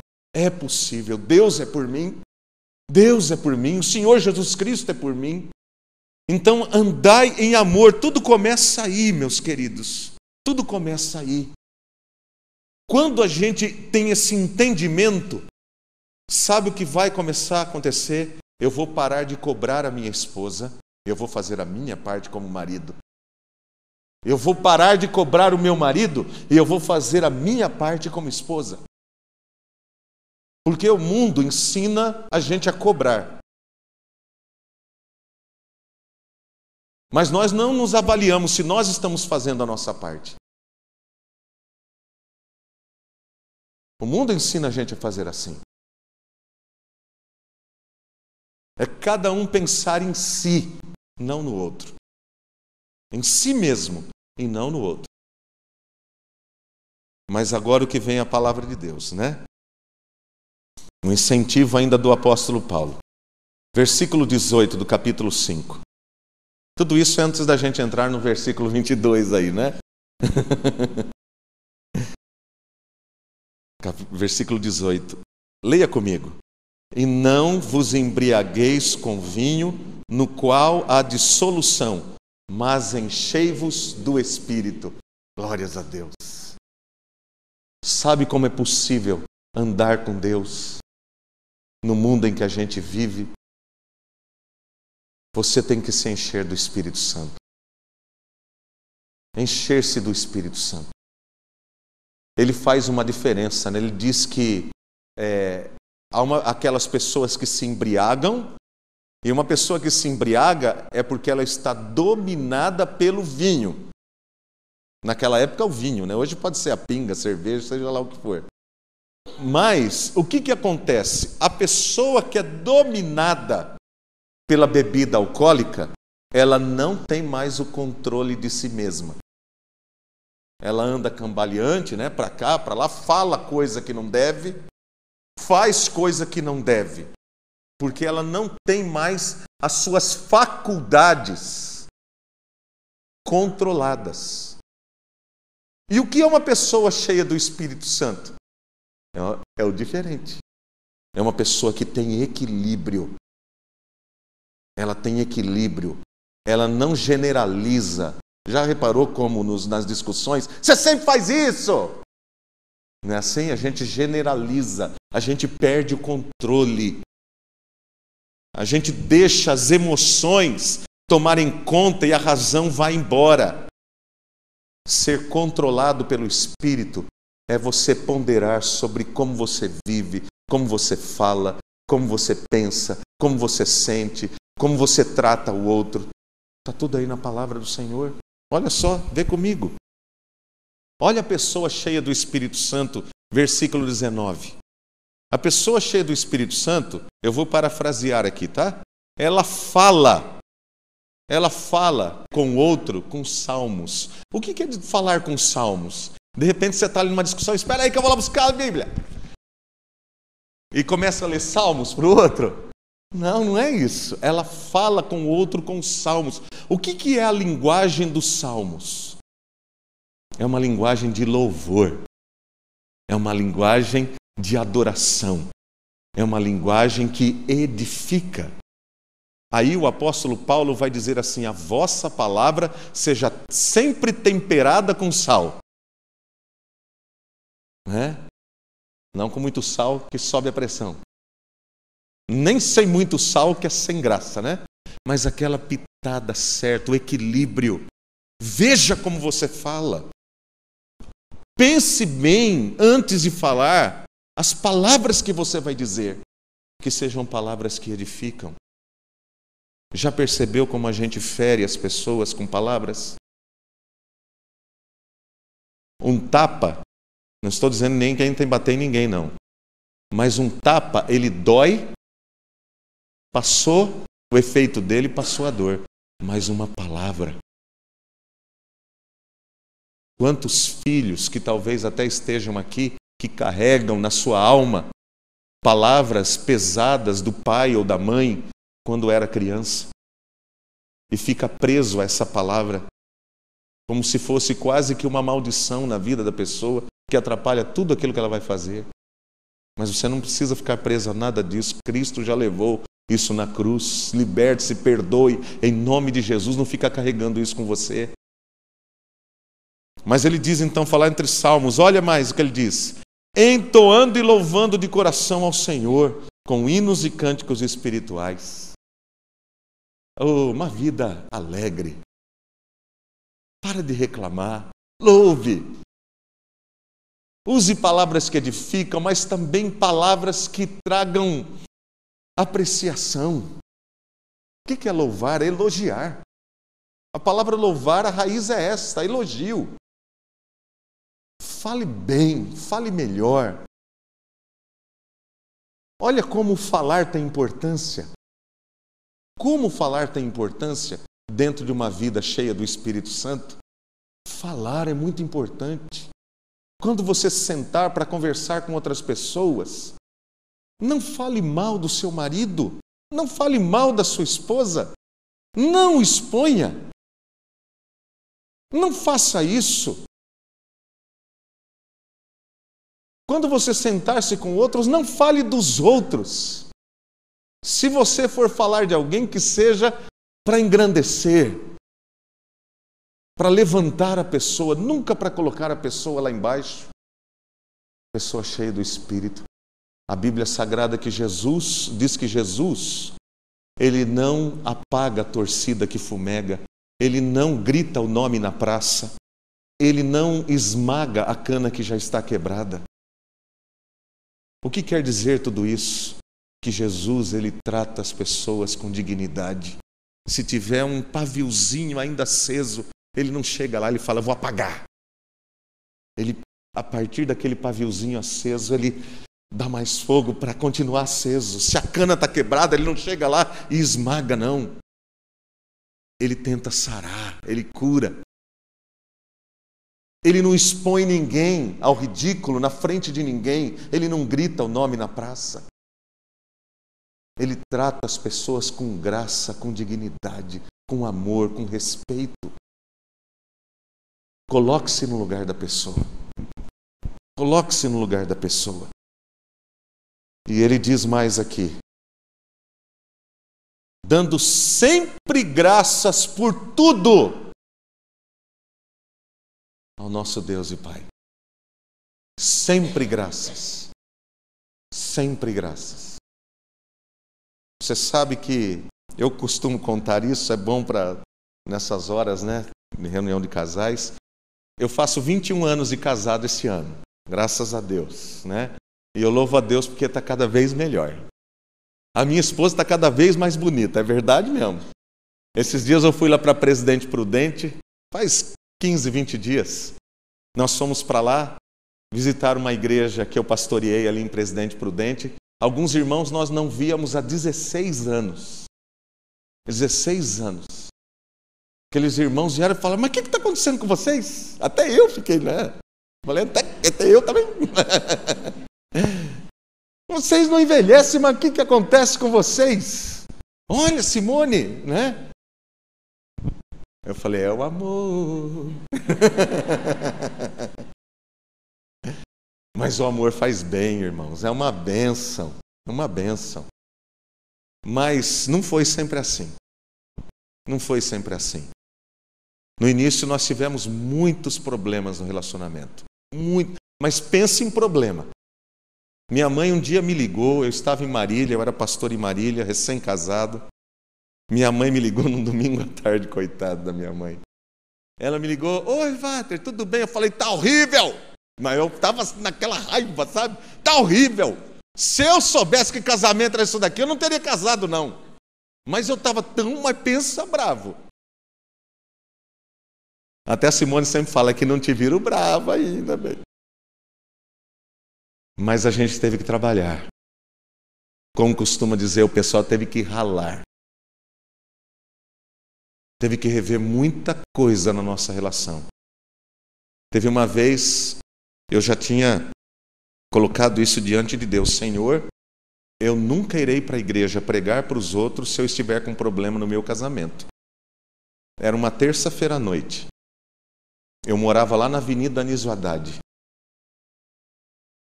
Deus é por mim, o Senhor Jesus Cristo é por mim. Então andai em amor. Tudo começa aí, meus queridos, tudo começa aí. Quando a gente tem esse entendimento, sabe o que vai começar a acontecer? Eu vou parar de cobrar a minha esposa, eu vou fazer a minha parte como marido. Eu vou parar de cobrar o meu marido e eu vou fazer a minha parte como esposa. Porque o mundo ensina a gente a cobrar. Mas nós não nos avaliamos se nós estamos fazendo a nossa parte. O mundo ensina a gente a fazer assim. É cada um pensar em si, não no outro. Em si mesmo e não no outro. Mas agora o que vem é a palavra de Deus, né? Um incentivo ainda do apóstolo Paulo. Versículo 18 do capítulo 5. Tudo isso antes da gente entrar no versículo 22 aí, né? Versículo 18. Leia comigo. E não vos embriagueis com vinho, no qual há dissolução, mas enchei-vos do Espírito. Glórias a Deus. Sabe como é possível andar com Deus no mundo em que a gente vive? Você tem que se encher do Espírito Santo. Encher-se do Espírito Santo. Ele faz uma diferença, né? Ele diz que há aquelas pessoas que se embriagam, e uma pessoa que se embriaga é porque ela está dominada pelo vinho. Naquela época o vinho, né? Hoje pode ser a pinga, a cerveja, seja lá o que for. Mas o que acontece? A pessoa que é dominada pela bebida alcoólica, ela não tem mais o controle de si mesma. Ela anda cambaleante, né? Para cá, para lá, fala coisa que não deve, faz coisa que não deve, porque ela não tem mais as suas faculdades controladas. E o que é uma pessoa cheia do Espírito Santo? É o diferente. É uma pessoa que tem equilíbrio. Ela tem equilíbrio. Ela não generaliza. Já reparou como nas discussões? Você sempre faz isso! Não é assim? A gente generaliza. A gente perde o controle. A gente deixa as emoções tomarem conta e a razão vai embora. Ser controlado pelo Espírito é você ponderar sobre como você vive, como você fala, como você pensa, como você sente, como você trata o outro. Está tudo aí na palavra do Senhor. Olha só, vê comigo. Olha a pessoa cheia do Espírito Santo, versículo 19. A pessoa cheia do Espírito Santo, eu vou parafrasear aqui, tá? Ela fala com o outro com salmos. O que é falar com salmos? De repente você está ali numa discussão, espera aí que eu vou lá buscar a Bíblia. E começa a ler salmos para o outro. Não é isso. Ela fala com o outro com salmos. O que é a linguagem dos salmos? É uma linguagem de louvor. É uma linguagem de adoração. É uma linguagem que edifica. Aí o apóstolo Paulo vai dizer assim: a vossa palavra seja sempre temperada com sal. Não com muito sal que sobe a pressão. Nem sem muito sal, que é sem graça, né? Mas aquela pitada certa, o equilíbrio. Veja como você fala. Pense bem antes de falar as palavras que você vai dizer, que sejam palavras que edificam. Já percebeu como a gente fere as pessoas com palavras? Um tapa, não estou dizendo nem que a gente tem que bater em ninguém, não. Mas um tapa, ele dói, passou o efeito dele, passou a dor. Mas uma palavra. Quantos filhos que talvez até estejam aqui, que carregam na sua alma palavras pesadas do pai ou da mãe quando era criança, e fica preso a essa palavra, como se fosse quase que uma maldição na vida da pessoa, que atrapalha tudo aquilo que ela vai fazer. Mas você não precisa ficar preso a nada disso. Cristo já levou isso na cruz. Liberte-se, perdoe, em nome de Jesus. Não fica carregando isso com você. Mas ele diz então, falar entre salmos, olha mais o que ele diz: entoando e louvando de coração ao Senhor, com hinos e cânticos espirituais. Oh, uma vida alegre. Para de reclamar, louve. Use palavras que edificam, mas também palavras que tragam apreciação. O que é louvar? É elogiar. A palavra louvar, a raiz é esta, elogio. Fale bem, fale melhor. Olha como falar tem importância. Como falar tem importância dentro de uma vida cheia do Espírito Santo? Falar é muito importante. Quando você sentar para conversar com outras pessoas, não fale mal do seu marido, não fale mal da sua esposa, não exponha. Não faça isso. Quando você sentar-se com outros, não fale dos outros. Se você for falar de alguém, que seja para engrandecer, para levantar a pessoa, nunca para colocar a pessoa lá embaixo. Pessoa cheia do Espírito. A Bíblia Sagrada que Jesus, diz que Jesus, ele não apaga a torcida que fumega, ele não grita o nome na praça, ele não esmaga a cana que já está quebrada. O que quer dizer tudo isso? Que Jesus, ele trata as pessoas com dignidade. Se tiver um paviozinho ainda aceso, ele não chega lá e fala, vou apagar. Ele, a partir daquele paviozinho aceso, ele dá mais fogo para continuar aceso. Se a cana está quebrada, ele não chega lá e esmaga, não. Ele tenta sarar, ele cura. Ele não expõe ninguém ao ridículo na frente de ninguém. Ele não grita o nome na praça. Ele trata as pessoas com graça, com dignidade, com amor, com respeito. Coloque-se no lugar da pessoa. Coloque-se no lugar da pessoa. E ele diz mais aqui: dando sempre graças por tudo ao nosso Deus e Pai. Sempre graças. Sempre graças. Você sabe que eu costumo contar isso, é bom para nessas horas, né, de reunião de casais. Eu faço 21 anos de casado esse ano, graças a Deus, né? E eu louvo a Deus porque está cada vez melhor. A minha esposa está cada vez mais bonita, é verdade mesmo. Esses dias eu fui lá para Presidente Prudente, faz 15, 20 dias. Nós fomos para lá visitar uma igreja que eu pastoreei ali em Presidente Prudente. Alguns irmãos nós não víamos há 16 anos. 16 anos. Aqueles irmãos vieram e falaram, mas o que está acontecendo com vocês? Até eu fiquei, né? Falei, até eu também. Vocês não envelhecem, mas o que acontece com vocês? Olha, Simone, né? Eu falei, é o amor. Mas o amor faz bem, irmãos. É uma bênção. Uma bênção. Mas não foi sempre assim. Não foi sempre assim. No início nós tivemos muitos problemas no relacionamento. Muito. Mas pense em problema. Minha mãe um dia me ligou, eu estava em Marília, eu era pastor em Marília, recém-casado. Minha mãe me ligou num domingo à tarde, coitada da minha mãe. Ela me ligou, oi, Walter, tudo bem? Eu falei, tá horrível! Mas eu estava naquela raiva, sabe? Tá horrível! Se eu soubesse que casamento era isso daqui, eu não teria casado, não. Mas eu estava mas pensa bravo. Até a Simone sempre fala que não te vira o bravo ainda, bem. Mas a gente teve que trabalhar. Como costuma dizer, o pessoal teve que ralar. Teve que rever muita coisa na nossa relação. Teve uma vez, eu já tinha colocado isso diante de Deus. Senhor, eu nunca irei para a igreja pregar para os outros se eu estiver com problema no meu casamento. Era uma terça-feira à noite. Eu morava lá na Avenida Anísio Haddad.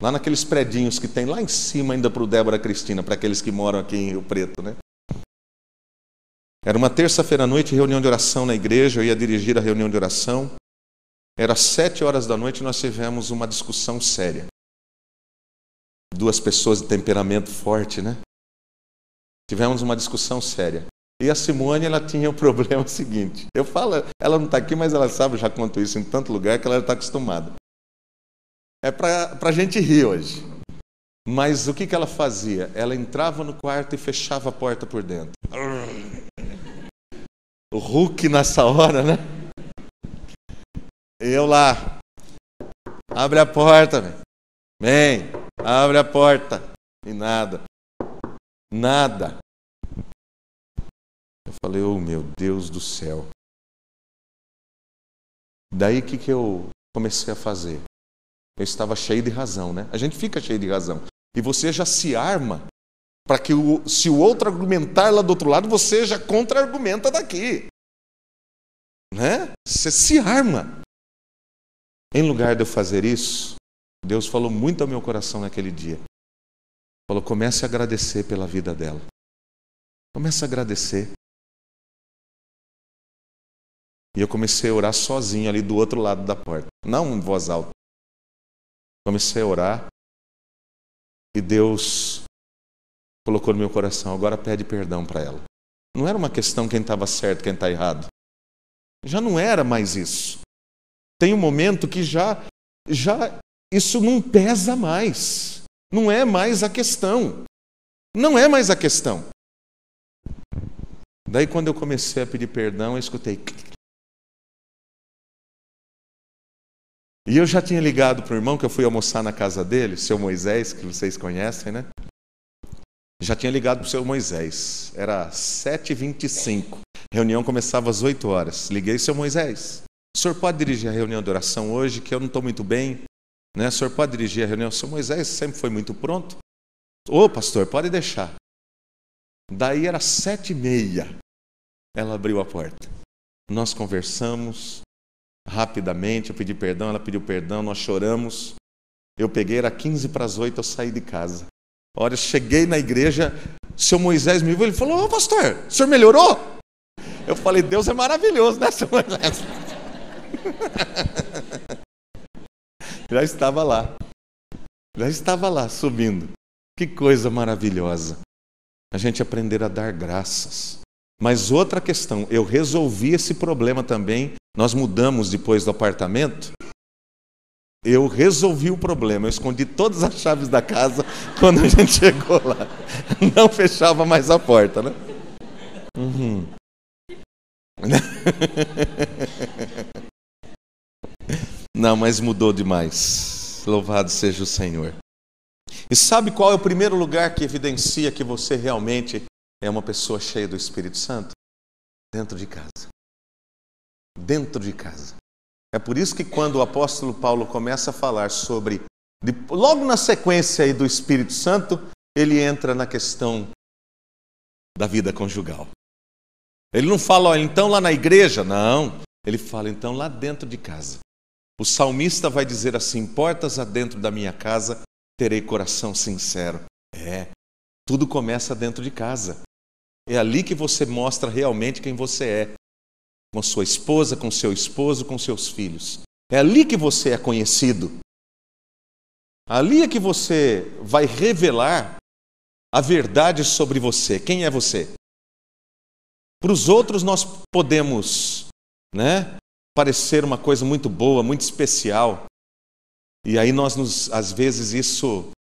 Lá naqueles predinhos que tem lá em cima ainda para o Débora Cristina, para aqueles que moram aqui em Rio Preto, né? Era uma terça-feira à noite, reunião de oração na igreja, eu ia dirigir a reunião de oração. Era 7h da noite e nós tivemos uma discussão séria. Duas pessoas de temperamento forte, né? Tivemos uma discussão séria. E a Simone, ela tinha o problema seguinte. Eu falo, ela não está aqui, mas ela sabe, eu já conto isso em tanto lugar que ela está acostumada. É para a gente rir hoje. Mas o que ela fazia? Ela entrava no quarto e fechava a porta por dentro. O Hulk nessa hora, né? Eu lá. Abre a porta, velho. Vem, abre a porta. E nada. Nada. Eu falei, oh meu Deus do céu. Daí o que eu comecei a fazer? Eu estava cheio de razão, né? A gente fica cheio de razão. E você já se arma para que se o outro argumentar lá do outro lado, você já contra-argumenta daqui. Né? Você se arma. Em lugar de eu fazer isso, Deus falou muito ao meu coração naquele dia. Falou, comece a agradecer pela vida dela. Comece a agradecer. E eu comecei a orar sozinho ali do outro lado da porta. Não em voz alta. Comecei a orar. E Deus colocou no meu coração, agora pede perdão para ela. Não era uma questão quem estava certo, quem está errado. Já não era mais isso. Tem um momento que já isso não pesa mais. Não é mais a questão. Não é mais a questão. Daí quando eu comecei a pedir perdão, eu escutei. E eu já tinha ligado para o irmão que eu fui almoçar na casa dele, seu Moisés, que vocês conhecem, né? Já tinha ligado para o seu Moisés. Era 7h25. A reunião começava às 8h. Liguei, seu Moisés. O senhor pode dirigir a reunião de oração hoje, que eu não estou muito bem? Né? O senhor pode dirigir a reunião? O seu Moisés sempre foi muito pronto. Ô, pastor, pode deixar. Daí era 7h30. Ela abriu a porta. Nós conversamos rapidamente, eu pedi perdão, ela pediu perdão, nós choramos. Eu peguei, era 7:45, eu saí de casa. A hora eu cheguei na igreja, o seu Moisés me viu, ele falou, ô pastor, o senhor melhorou? Eu falei, Deus é maravilhoso, né, seu Moisés? Já estava lá, subindo. Que coisa maravilhosa. A gente aprender a dar graças. Mas outra questão, eu resolvi esse problema também. Nós mudamos depois do apartamento. Eu resolvi o problema. Eu escondi todas as chaves da casa quando a gente chegou lá. Não fechava mais a porta, né? Não, mas mudou demais. Louvado seja o Senhor. E sabe qual é o primeiro lugar que evidencia que você realmente é uma pessoa cheia do Espírito Santo? Dentro de casa. Dentro de casa. É por isso que quando o apóstolo Paulo começa a falar sobre, logo na sequência aí do Espírito Santo, ele entra na questão da vida conjugal. Ele não fala, olha, então lá na igreja, não. Ele fala, então lá dentro de casa. O salmista vai dizer assim, portas adentro da minha casa, terei coração sincero. Tudo começa dentro de casa. É ali que você mostra realmente quem você é. Com sua esposa, com seu esposo, com seus filhos. É ali que você é conhecido. Ali é que você vai revelar a verdade sobre você. Quem é você? Para os outros nós podemos, parecer uma coisa muito boa, muito especial. E aí às vezes isso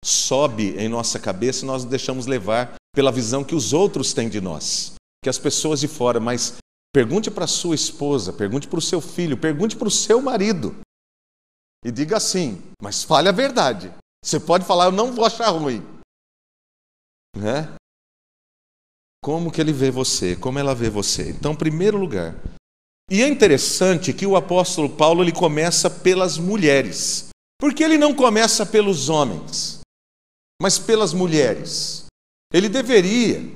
sobe em nossa cabeça e nós nos deixamos levar pela visão que os outros têm de nós, que as pessoas de fora. Mas pergunte para a sua esposa, pergunte para o seu filho, pergunte para o seu marido. E diga assim, mas fale a verdade. Você pode falar, eu não vou achar ruim. Como que ele vê você, como ela vê você. Então, em primeiro lugar. E é interessante que o apóstolo Paulo ele começa pelas mulheres. Por que ele não começa pelos homens, mas pelas mulheres? Ele deveria,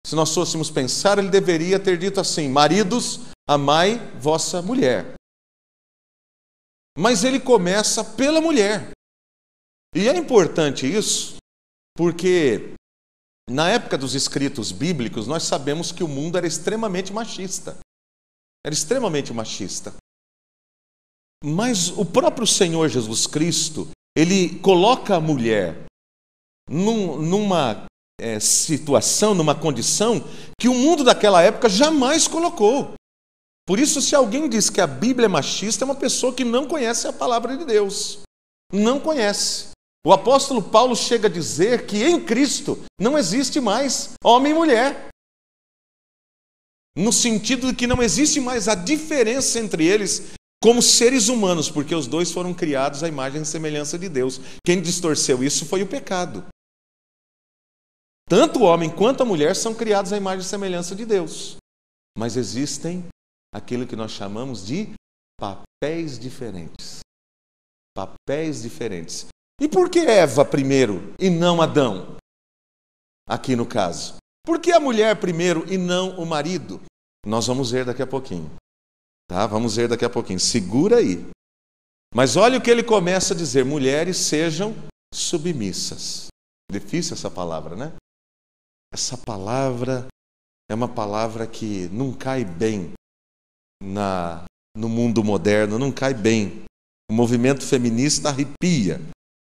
se nós fôssemos pensar, ele deveria ter dito assim: maridos, amai vossa mulher. Mas ele começa pela mulher. E é importante isso, porque na época dos escritos bíblicos, nós sabemos que o mundo era extremamente machista. Era extremamente machista. Mas o próprio Senhor Jesus Cristo, ele coloca a mulher numa situação, numa condição que o mundo daquela época jamais colocou. Por isso, se alguém diz que a Bíblia é machista, é uma pessoa que não conhece a palavra de Deus. Não conhece. O apóstolo Paulo chega a dizer que em Cristo não existe mais homem e mulher. No sentido de que não existe mais a diferença entre eles como seres humanos, porque os dois foram criados à imagem e semelhança de Deus. Quem distorceu isso foi o pecado. Tanto o homem quanto a mulher são criados à imagem e semelhança de Deus. Mas existem aquilo que nós chamamos de papéis diferentes. Papéis diferentes. E por que Eva primeiro e não Adão? Aqui no caso. Por que a mulher primeiro e não o marido? Nós vamos ver daqui a pouquinho. Tá? Vamos ver daqui a pouquinho. Segura aí. Mas olha o que ele começa a dizer. Mulheres sejam submissas. Difícil essa palavra, né? Essa palavra é uma palavra que não cai bem no mundo moderno, não cai bem. O movimento feminista arrepia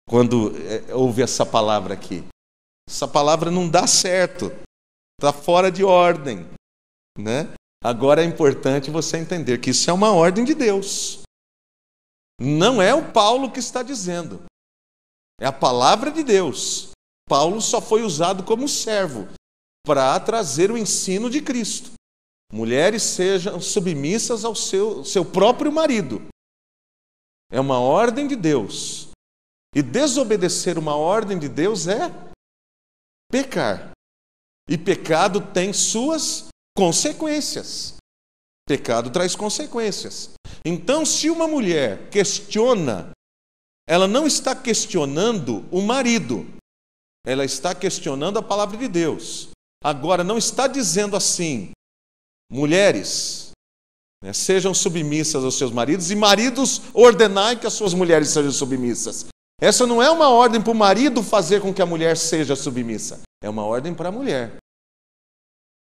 quando ouve essa palavra aqui. Essa palavra não dá certo. Está fora de ordem, né? Agora é importante você entender que isso é uma ordem de Deus. Não é o Paulo que está dizendo. É a palavra de Deus. Paulo só foi usado como servo para trazer o ensino de Cristo. Mulheres sejam submissas ao seu próprio marido. É uma ordem de Deus. E desobedecer uma ordem de Deus é pecar. E pecado tem suas consequências. Pecado traz consequências. Então, se uma mulher questiona, ela não está questionando o marido. Ela está questionando a palavra de Deus. Agora, não está dizendo assim: mulheres, sejam submissas aos seus maridos, e maridos, ordenai que as suas mulheres sejam submissas. Essa não é uma ordem para o marido fazer com que a mulher seja submissa. É uma ordem para a mulher.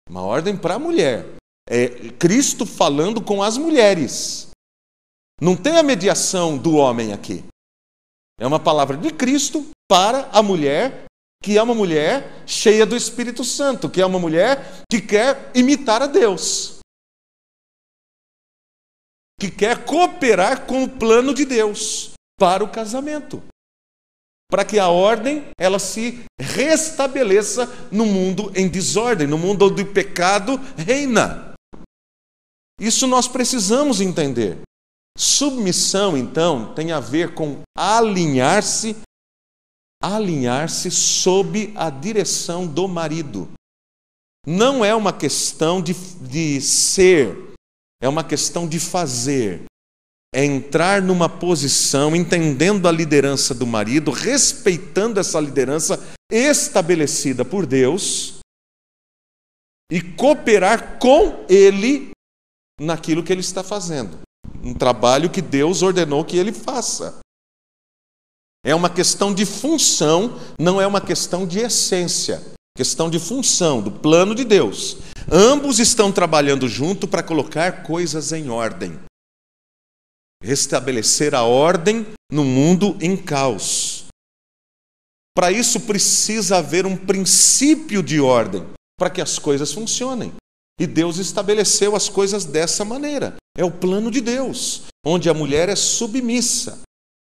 Uma ordem para a mulher. É Cristo falando com as mulheres. Não tem a mediação do homem aqui. É uma palavra de Cristo para a mulher, que é uma mulher cheia do Espírito Santo, que é uma mulher que quer imitar a Deus, que quer cooperar com o plano de Deus para o casamento, para que a ordem ela se restabeleça no mundo em desordem, no mundo onde o pecado reina. Isso nós precisamos entender. Submissão, então, tem a ver com alinhar-se sob a direção do marido. Não é uma questão de ser, é uma questão de fazer. É entrar numa posição, entendendo a liderança do marido, respeitando essa liderança estabelecida por Deus e cooperar com ele naquilo que ele está fazendo. Um trabalho que Deus ordenou que ele faça. É uma questão de função, não é uma questão de essência. Questão de função, do plano de Deus. Ambos estão trabalhando junto para colocar coisas em ordem. restabelecer a ordem no mundo em caos. Para isso precisa haver um princípio de ordem, para que as coisas funcionem. E Deus estabeleceu as coisas dessa maneira. É o plano de Deus, onde a mulher é submissa.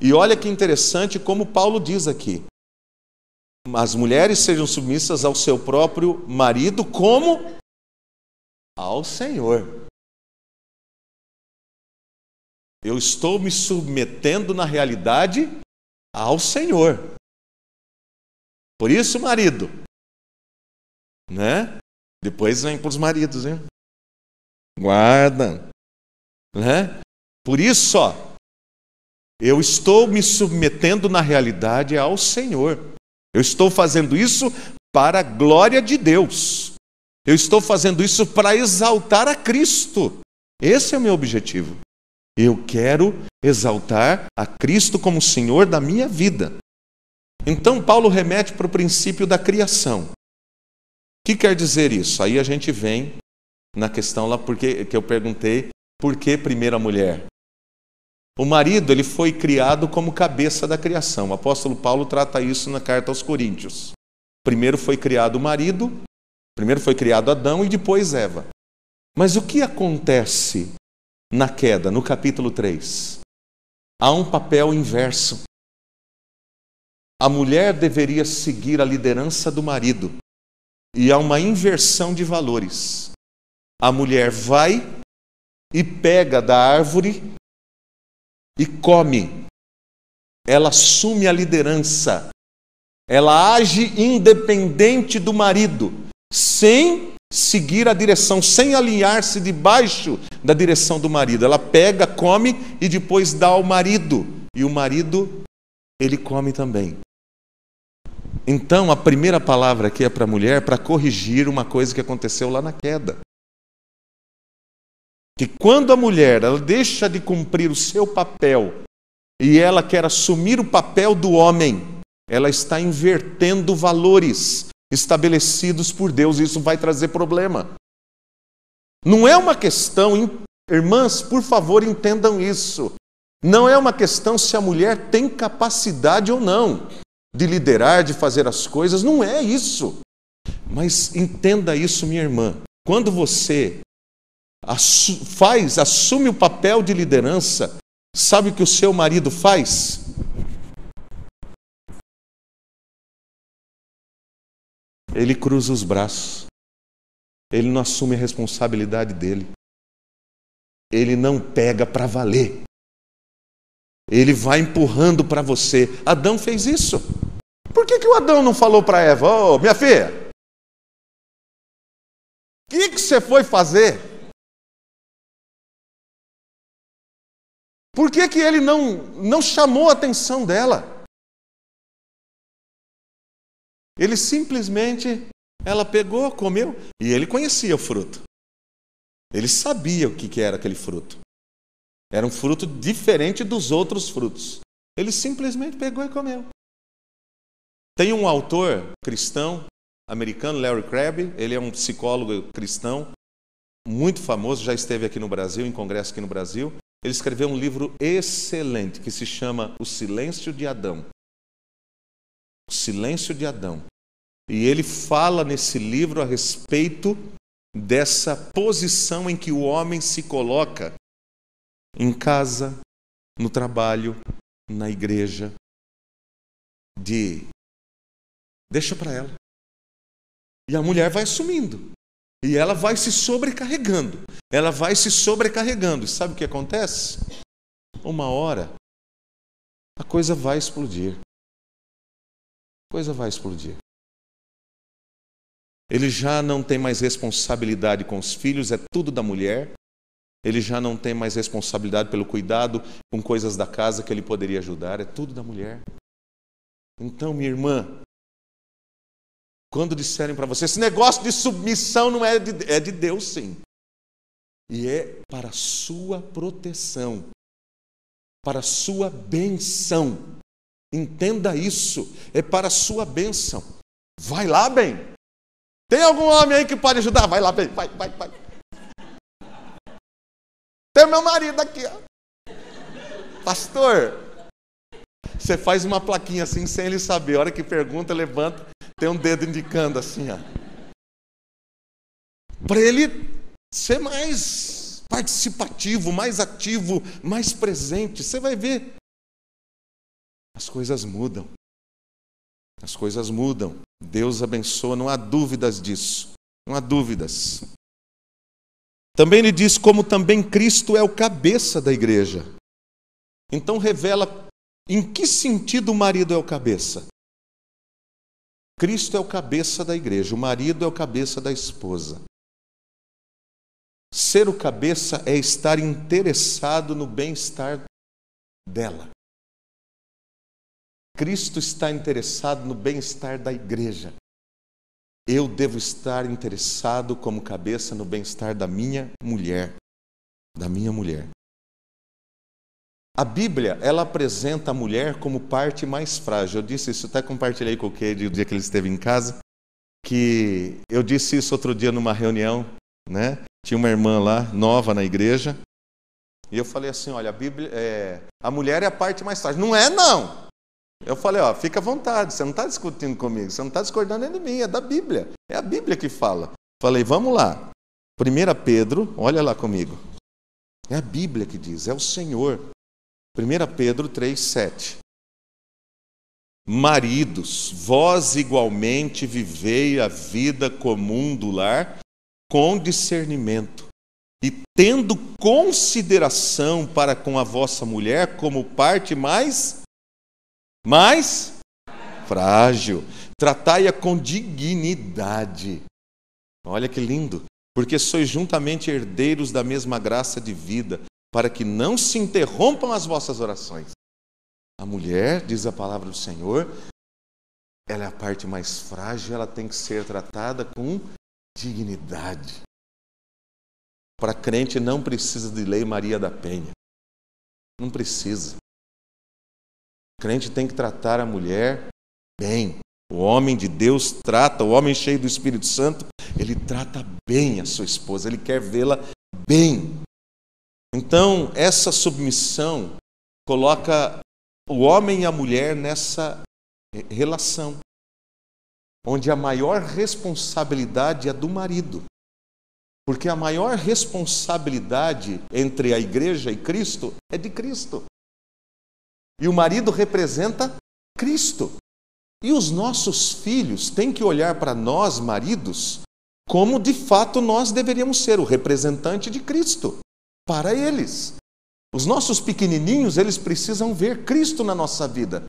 E olha que interessante como Paulo diz aqui. As mulheres sejam submissas ao seu próprio marido como ao Senhor. Eu estou me submetendo na realidade ao Senhor. Por isso, marido, né? Depois vem para os maridos, hein? Guarda, né? Por isso, ó, eu estou me submetendo na realidade ao Senhor. Eu estou fazendo isso para a glória de Deus. Eu estou fazendo isso para exaltar a Cristo. Esse é o meu objetivo. Eu quero exaltar a Cristo como Senhor da minha vida. Então, Paulo remete para o princípio da criação. O que quer dizer isso? Aí a gente vem na questão lá que eu perguntei, por que primeiro a mulher? O marido, ele foi criado como cabeça da criação. O apóstolo Paulo trata isso na carta aos Coríntios. Primeiro foi criado o marido, primeiro foi criado Adão e depois Eva. Mas o que acontece na queda, no capítulo 3? Há um papel inverso. A mulher deveria seguir a liderança do marido. E há uma inversão de valores. A mulher vai e pega da árvore e come. Ela assume a liderança. Ela age independente do marido, sem seguir a direção, sem alinhar-se debaixo da direção do marido. Ela pega, come e depois dá ao marido. E o marido, ele come também. Então, a primeira palavra aqui é para a mulher, para corrigir uma coisa que aconteceu lá na queda. Que quando a mulher ela deixa de cumprir o seu papel e ela quer assumir o papel do homem, ela está invertendo valores estabelecidos por Deus. Isso vai trazer problema. Não é uma questão, irmãs, por favor, entendam isso. Não é uma questão se a mulher tem capacidade ou não de liderar, de fazer as coisas. Não é isso. Mas entenda isso, minha irmã. Quando você assume o papel de liderança, sabe o que o seu marido faz? Ele cruza os braços. Ele não assume a responsabilidade dele. Ele não pega para valer. Ele vai empurrando para você. Adão fez isso. Por que o Adão não falou para Eva: ô, minha filha, o que você foi fazer? Por que ele não chamou a atenção dela? Ele simplesmente, ela pegou, comeu, e ele conhecia o fruto. Ele sabia o que era aquele fruto. Era um fruto diferente dos outros frutos. Ele simplesmente pegou e comeu. Tem um autor cristão americano, Larry Crabb. Ele é um psicólogo cristão muito famoso, já esteve aqui no Brasil, em congresso aqui no Brasil. Ele escreveu um livro excelente que se chama O Silêncio de Adão. O Silêncio de Adão. E ele fala nesse livro a respeito dessa posição em que o homem se coloca em casa, no trabalho, na igreja, deixa para ela. E a mulher vai assumindo. E ela vai se sobrecarregando. Ela vai se sobrecarregando. E sabe o que acontece? Uma hora, a coisa vai explodir. A coisa vai explodir. Ele já não tem mais responsabilidade com os filhos, é tudo da mulher. Ele já não tem mais responsabilidade pelo cuidado com coisas da casa que ele poderia ajudar, é tudo da mulher. Então, minha irmã, quando disserem para você, esse negócio de submissão não é de Deus, sim. E é para a sua proteção, para a sua benção. Entenda isso, é para a sua benção. Vai lá, bem. Tem algum homem aí que pode ajudar? Vai lá, bem, vai. Tem meu marido aqui, ó. Pastor, você faz uma plaquinha assim sem ele saber. A hora que pergunta, levanta, tem um dedo indicando assim, ó. Para ele ser mais participativo, mais ativo, mais presente. Você vai ver. As coisas mudam. As coisas mudam. Deus abençoa, não há dúvidas disso. Não há dúvidas. Também ele diz como também Cristo é o cabeça da igreja. Então revela em que sentido o marido é o cabeça. Cristo é o cabeça da igreja, o marido é o cabeça da esposa. Ser o cabeça é estar interessado no bem-estar dela. Cristo está interessado no bem-estar da igreja. Eu devo estar interessado como cabeça no bem-estar da minha mulher. Da minha mulher. A Bíblia, ela apresenta a mulher como parte mais frágil. Eu disse isso, até compartilhei com o Keide o dia que ele esteve em casa, que eu disse isso outro dia numa reunião, né? Tinha uma irmã lá, nova na igreja, e eu falei assim, olha, a Bíblia, a mulher é a parte mais frágil. Não é, não! Eu falei, ó, fica à vontade, você não está discutindo comigo, você não está discordando de mim, é da Bíblia. É a Bíblia que fala. Falei, vamos lá. 1 Pedro, olha lá comigo. É a Bíblia que diz, é o Senhor. 1 Pedro 3,7. Maridos, vós igualmente vivei a vida comum do lar com discernimento e tendo consideração para com a vossa mulher como parte mais frágil. Tratai-a com dignidade. Olha que lindo. Porque sois juntamente herdeiros da mesma graça de vida, para que não se interrompam as vossas orações. A mulher, diz a palavra do Senhor, ela é a parte mais frágil, ela tem que ser tratada com dignidade. Para crente não precisa de lei Maria da Penha. Não precisa. O crente tem que tratar a mulher bem. O homem de Deus trata, o homem cheio do Espírito Santo, ele trata bem a sua esposa, ele quer vê-la bem. Então, essa submissão coloca o homem e a mulher nessa relação, onde a maior responsabilidade é do marido. Porque a maior responsabilidade entre a igreja e Cristo é de Cristo. E o marido representa Cristo. E os nossos filhos têm que olhar para nós, maridos, como de fato nós deveríamos ser, o representante de Cristo. Para eles. Os nossos pequenininhos, eles precisam ver Cristo na nossa vida.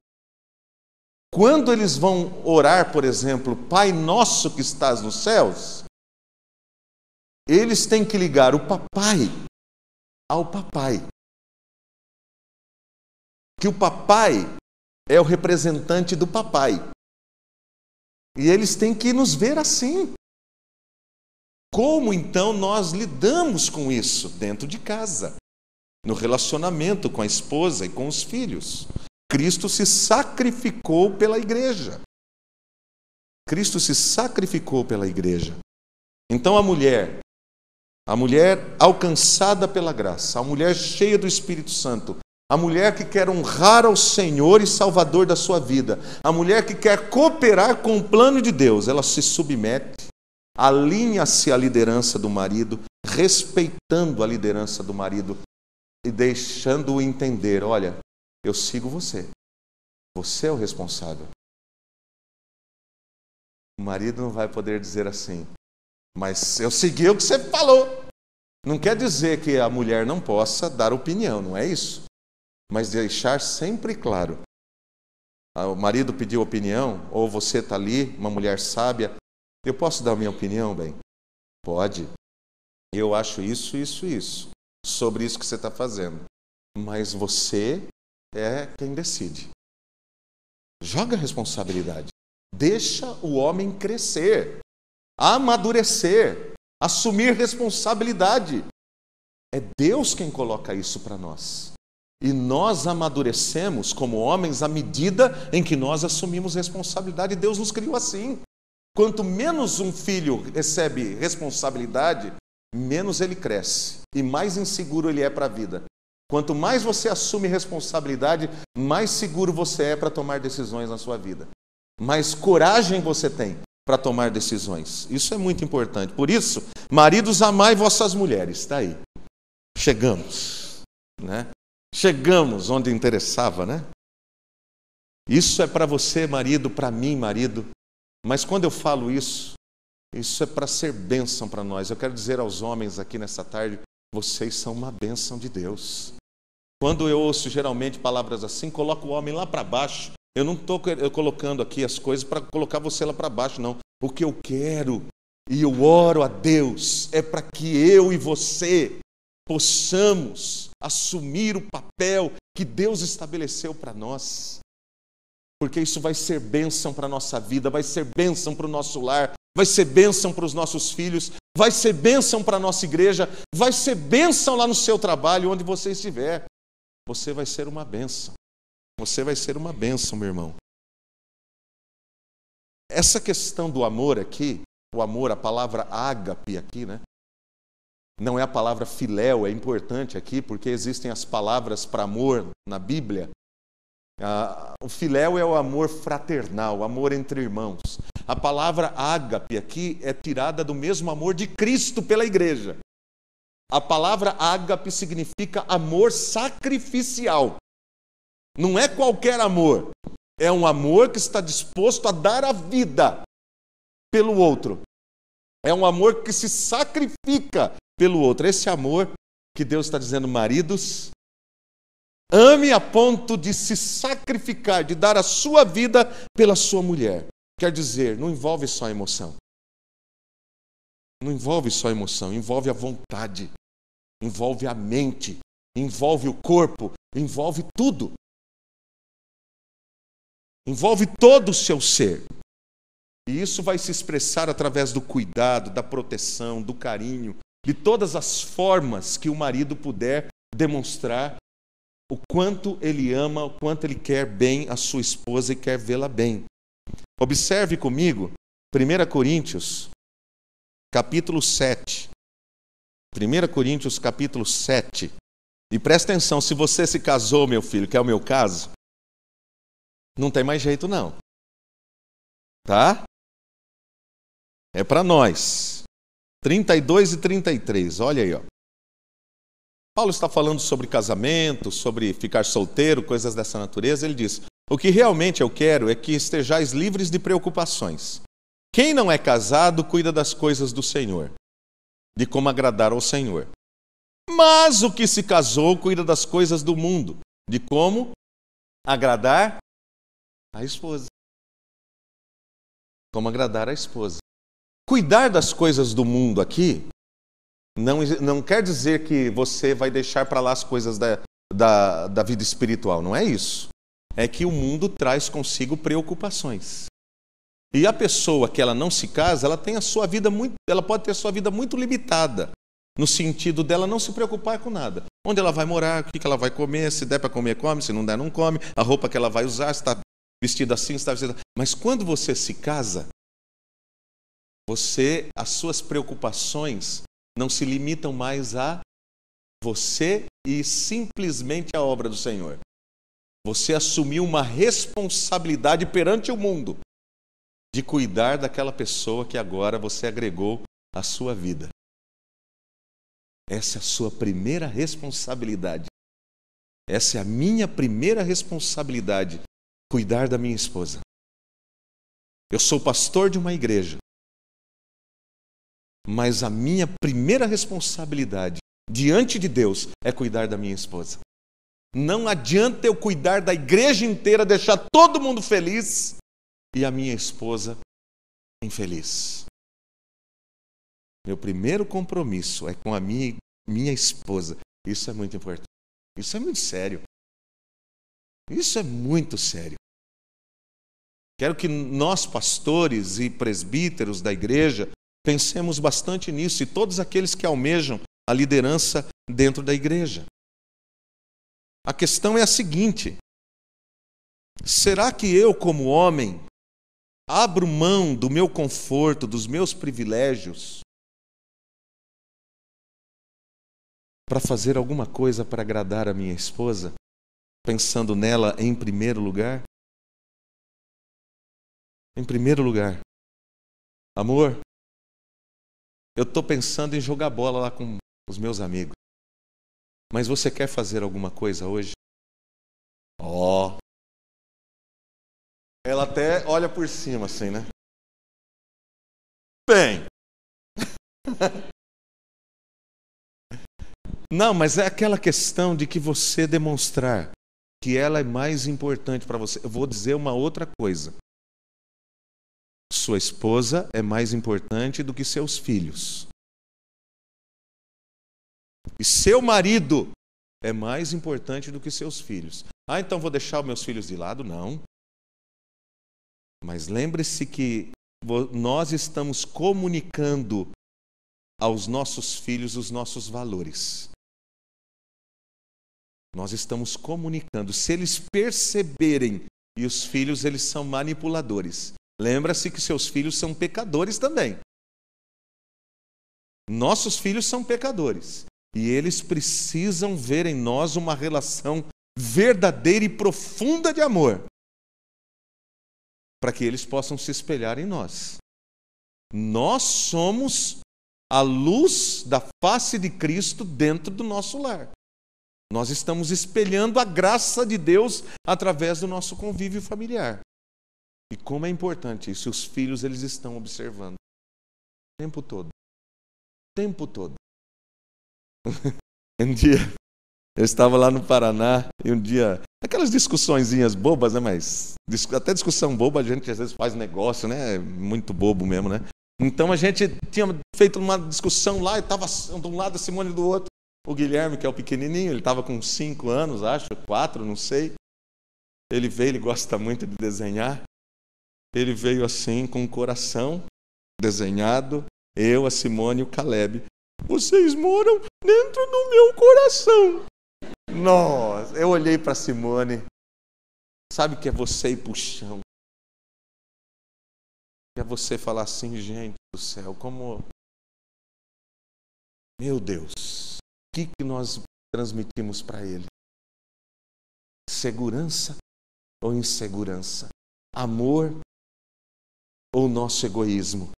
Quando eles vão orar, por exemplo, Pai nosso que estás nos céus, eles têm que ligar o papai ao papai. Que o papai é o representante do papai. E eles têm que nos ver assim. Como então nós lidamos com isso dentro de casa? No relacionamento com a esposa e com os filhos. Cristo se sacrificou pela igreja. Cristo se sacrificou pela igreja. Então a mulher alcançada pela graça, a mulher cheia do Espírito Santo, a mulher que quer honrar ao Senhor e Salvador da sua vida, a mulher que quer cooperar com o plano de Deus, ela se submete, alinha-se à liderança do marido, respeitando a liderança do marido e deixando-o entender, olha, eu sigo você, você é o responsável. O marido não vai poder dizer assim, mas eu segui o que você falou. Não quer dizer que a mulher não possa dar opinião, não é isso? Mas deixar sempre claro. O marido pediu opinião, ou você está ali, uma mulher sábia, eu posso dar a minha opinião, bem? Pode. Eu acho isso, isso, isso, sobre isso que você está fazendo. Mas você é quem decide. Joga a responsabilidade. Deixa o homem crescer, amadurecer, assumir responsabilidade. É Deus quem coloca isso para nós. E nós amadurecemos como homens à medida em que nós assumimos responsabilidade. Deus nos criou assim. Quanto menos um filho recebe responsabilidade, menos ele cresce e mais inseguro ele é para a vida. Quanto mais você assume responsabilidade, mais seguro você é para tomar decisões na sua vida. Mais coragem você tem para tomar decisões. Isso é muito importante. Por isso, maridos, amai vossas mulheres. Está aí. Chegamos, né? Chegamos onde interessava, né? Isso é para você, marido, para mim, marido. Mas quando eu falo isso é para ser bênção para nós. Eu quero dizer aos homens aqui nessa tarde, vocês são uma bênção de Deus. Quando eu ouço geralmente palavras assim, coloco o homem lá para baixo. Eu não estou colocando aqui as coisas para colocar você lá para baixo, não. O que eu quero, e eu oro a Deus, é para que eu e você possamos assumir o papel que Deus estabeleceu para nós. Porque isso vai ser bênção para a nossa vida, vai ser bênção para o nosso lar, vai ser bênção para os nossos filhos, vai ser bênção para a nossa igreja, vai ser bênção lá no seu trabalho, onde você estiver. Você vai ser uma bênção. Você vai ser uma bênção, meu irmão. Essa questão do amor aqui, o amor, a palavra ágape aqui, né? Não é a palavra filéu, é importante aqui, porque existem as palavras para amor na Bíblia. O filéu é o amor fraternal, o amor entre irmãos. A palavra ágape aqui é tirada do mesmo amor de Cristo pela igreja. A palavra ágape significa amor sacrificial. Não é qualquer amor. É um amor que está disposto a dar a vida pelo outro. É um amor que se sacrifica pelo outro. Esse amor que Deus está dizendo, maridos, ame a ponto de se sacrificar, de dar a sua vida pela sua mulher. Quer dizer, não envolve só emoção. Não envolve só emoção, envolve a vontade, envolve a mente, envolve o corpo, envolve tudo. Envolve todo o seu ser. E isso vai se expressar através do cuidado, da proteção, do carinho, de todas as formas que o marido puder demonstrar o quanto ele ama, o quanto ele quer bem a sua esposa e quer vê-la bem. Observe comigo 1 Coríntios, capítulo 7. 1 Coríntios, capítulo 7. E presta atenção, se você se casou, meu filho, que é o meu caso, não tem mais jeito não. Tá? É para nós. 32 e 33, olha aí, ó. Paulo está falando sobre casamento, sobre ficar solteiro, coisas dessa natureza. Ele diz, o que realmente eu quero é que estejais livres de preocupações. Quem não é casado cuida das coisas do Senhor, de como agradar ao Senhor. Mas o que se casou cuida das coisas do mundo, de como agradar a esposa. Como agradar a esposa. Cuidar das coisas do mundo aqui não quer dizer que você vai deixar para lá as coisas da vida espiritual. Não é isso. É que o mundo traz consigo preocupações. E a pessoa que ela não se casa, ela tem a sua vida ela pode ter a sua vida muito limitada, no sentido dela não se preocupar com nada. Onde ela vai morar, o que ela vai comer, se der para comer, come, se não der, não come, a roupa que ela vai usar, se está vestida assim, se está vestida... Mas quando você se casa, as suas preocupações não se limitam mais a você e simplesmente a obra do Senhor. Você assumiu uma responsabilidade perante o mundo de cuidar daquela pessoa que agora você agregou à sua vida. Essa é a sua primeira responsabilidade. Essa é a minha primeira responsabilidade, cuidar da minha esposa. Eu sou pastor de uma igreja, mas a minha primeira responsabilidade diante de Deus é cuidar da minha esposa. Não adianta eu cuidar da igreja inteira, deixar todo mundo feliz e a minha esposa infeliz. Meu primeiro compromisso é com a minha esposa. Isso é muito importante. Isso é muito sério. Isso é muito sério. Quero que nós, pastores e presbíteros da igreja, pensemos bastante nisso e todos aqueles que almejam a liderança dentro da igreja. A questão é a seguinte: será que eu, como homem, abro mão do meu conforto, dos meus privilégios, para fazer alguma coisa para agradar a minha esposa, pensando nela em primeiro lugar? Em primeiro lugar, amor, eu estou pensando em jogar bola lá com os meus amigos, mas você quer fazer alguma coisa hoje? Ela até olha por cima assim, né? Bem. Não, mas é aquela questão de que você demonstrar que ela é mais importante para você. Eu vou dizer uma outra coisa. Sua esposa é mais importante do que seus filhos. E seu marido é mais importante do que seus filhos. Então vou deixar os meus filhos de lado? Não. Mas lembre-se que nós estamos comunicando aos nossos filhos os nossos valores. Nós estamos comunicando. Se eles perceberem, e os filhos, eles são manipuladores. Lembra-se que seus filhos são pecadores também. Nossos filhos são pecadores. E eles precisam ver em nós uma relação verdadeira e profunda de amor, para que eles possam se espelhar em nós. Nós somos a luz da face de Cristo dentro do nosso lar. Nós estamos espelhando a graça de Deus através do nosso convívio familiar. E como é importante isso, os filhos eles estão observando o tempo todo. O tempo todo. Um dia, eu estava lá no Paraná e um dia, aquelas discussõezinhas bobas, né? Mas até discussão boba a gente às vezes faz negócio, né? Muito bobo mesmo, né? Então a gente tinha feito uma discussão lá e estava de um lado a Simone do outro. O Guilherme, que é o pequenininho, ele estava com 5 anos, acho, 4, não sei. Ele veio, ele gosta muito de desenhar. Ele veio assim, com o coração desenhado. Eu, a Simone e o Caleb. Vocês moram dentro do meu coração. Nossa, eu olhei para Simone. Sabe o que é você ir pro chão? É você falar assim, gente do céu, como... Meu Deus, o que nós transmitimos para ele? Segurança ou insegurança? Amor ou nosso egoísmo?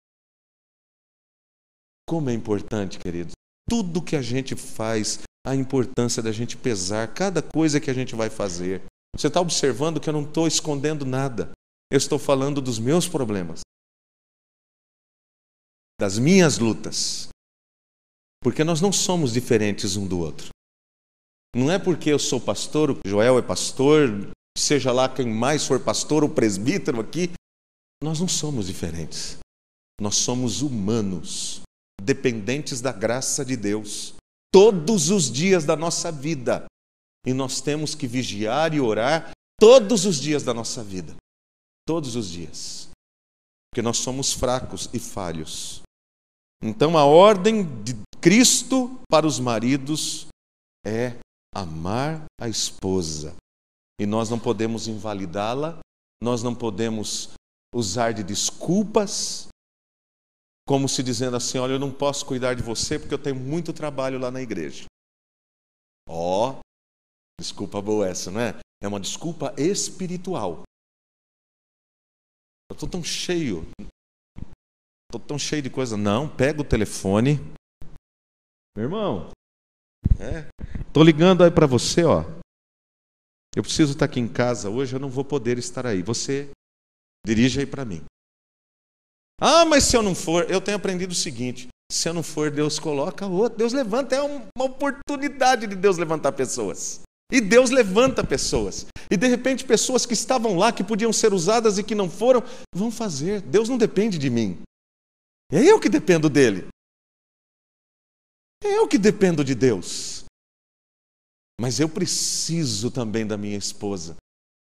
Como é importante, queridos, tudo que a gente faz, a importância da gente pesar cada coisa que a gente vai fazer. Você está observando que eu não estou escondendo nada. Eu estou falando dos meus problemas, das minhas lutas. Porque nós não somos diferentes um do outro. Não é porque eu sou pastor, o Joel é pastor, seja lá quem mais for pastor ou presbítero aqui, nós não somos diferentes. Nós somos humanos, dependentes da graça de Deus, todos os dias da nossa vida. E nós temos que vigiar e orar todos os dias da nossa vida. Todos os dias. Porque nós somos fracos e falhos. Então a ordem de Cristo para os maridos é amar a esposa. E nós não podemos invalidá-la, nós não podemos usar de desculpas, como se dizendo assim, olha, eu não posso cuidar de você porque eu tenho muito trabalho lá na igreja. Desculpa boa essa, não é? É uma desculpa espiritual. Eu estou tão cheio de coisa. Não, pega o telefone. Meu irmão, estou ligando aí para você, ó. Eu preciso estar aqui em casa hoje, eu não vou poder estar aí. Você dirige aí para mim. Mas se eu não for, eu tenho aprendido o seguinte, se eu não for, Deus coloca outro. Deus levanta, é uma oportunidade de Deus levantar pessoas. E Deus levanta pessoas. E de repente pessoas que estavam lá, que podiam ser usadas e que não foram, vão fazer. Deus não depende de mim. É eu que dependo dele. É eu que dependo de Deus. Mas eu preciso também da minha esposa.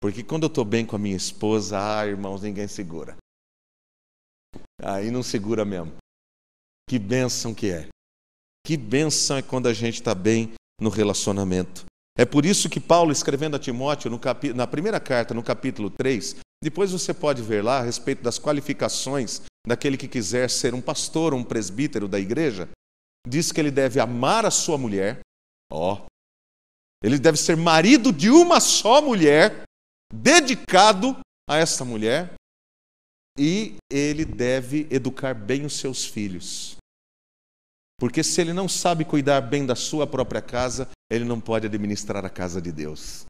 Porque quando eu estou bem com a minha esposa, irmãos, ninguém segura. Aí não segura mesmo. Que bênção que é. Que bênção é quando a gente está bem no relacionamento. É por isso que Paulo, escrevendo a Timóteo, na primeira carta, no capítulo 3, depois você pode ver lá a respeito das qualificações daquele que quiser ser um pastor ou um presbítero da igreja, diz que ele deve amar a sua mulher, Ó, ele deve ser marido de uma só mulher, dedicado a essa mulher, e ele deve educar bem os seus filhos. Porque se ele não sabe cuidar bem da sua própria casa, ele não pode administrar a casa de Deus.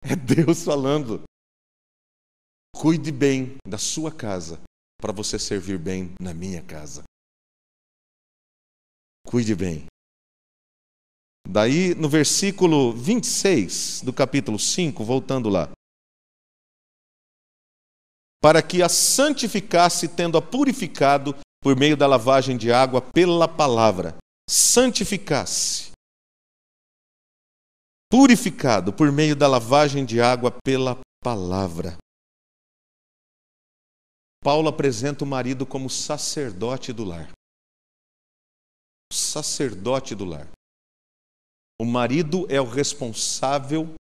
É Deus falando. Cuide bem da sua casa, para você servir bem na minha casa. Cuide bem. Daí, no versículo 26 do capítulo 5, voltando lá. Para que a santificasse, tendo-a purificado por meio da lavagem de água pela palavra. Santificasse. Purificado por meio da lavagem de água pela palavra. Paulo apresenta o marido como sacerdote do lar. Sacerdote do lar. O marido é o responsável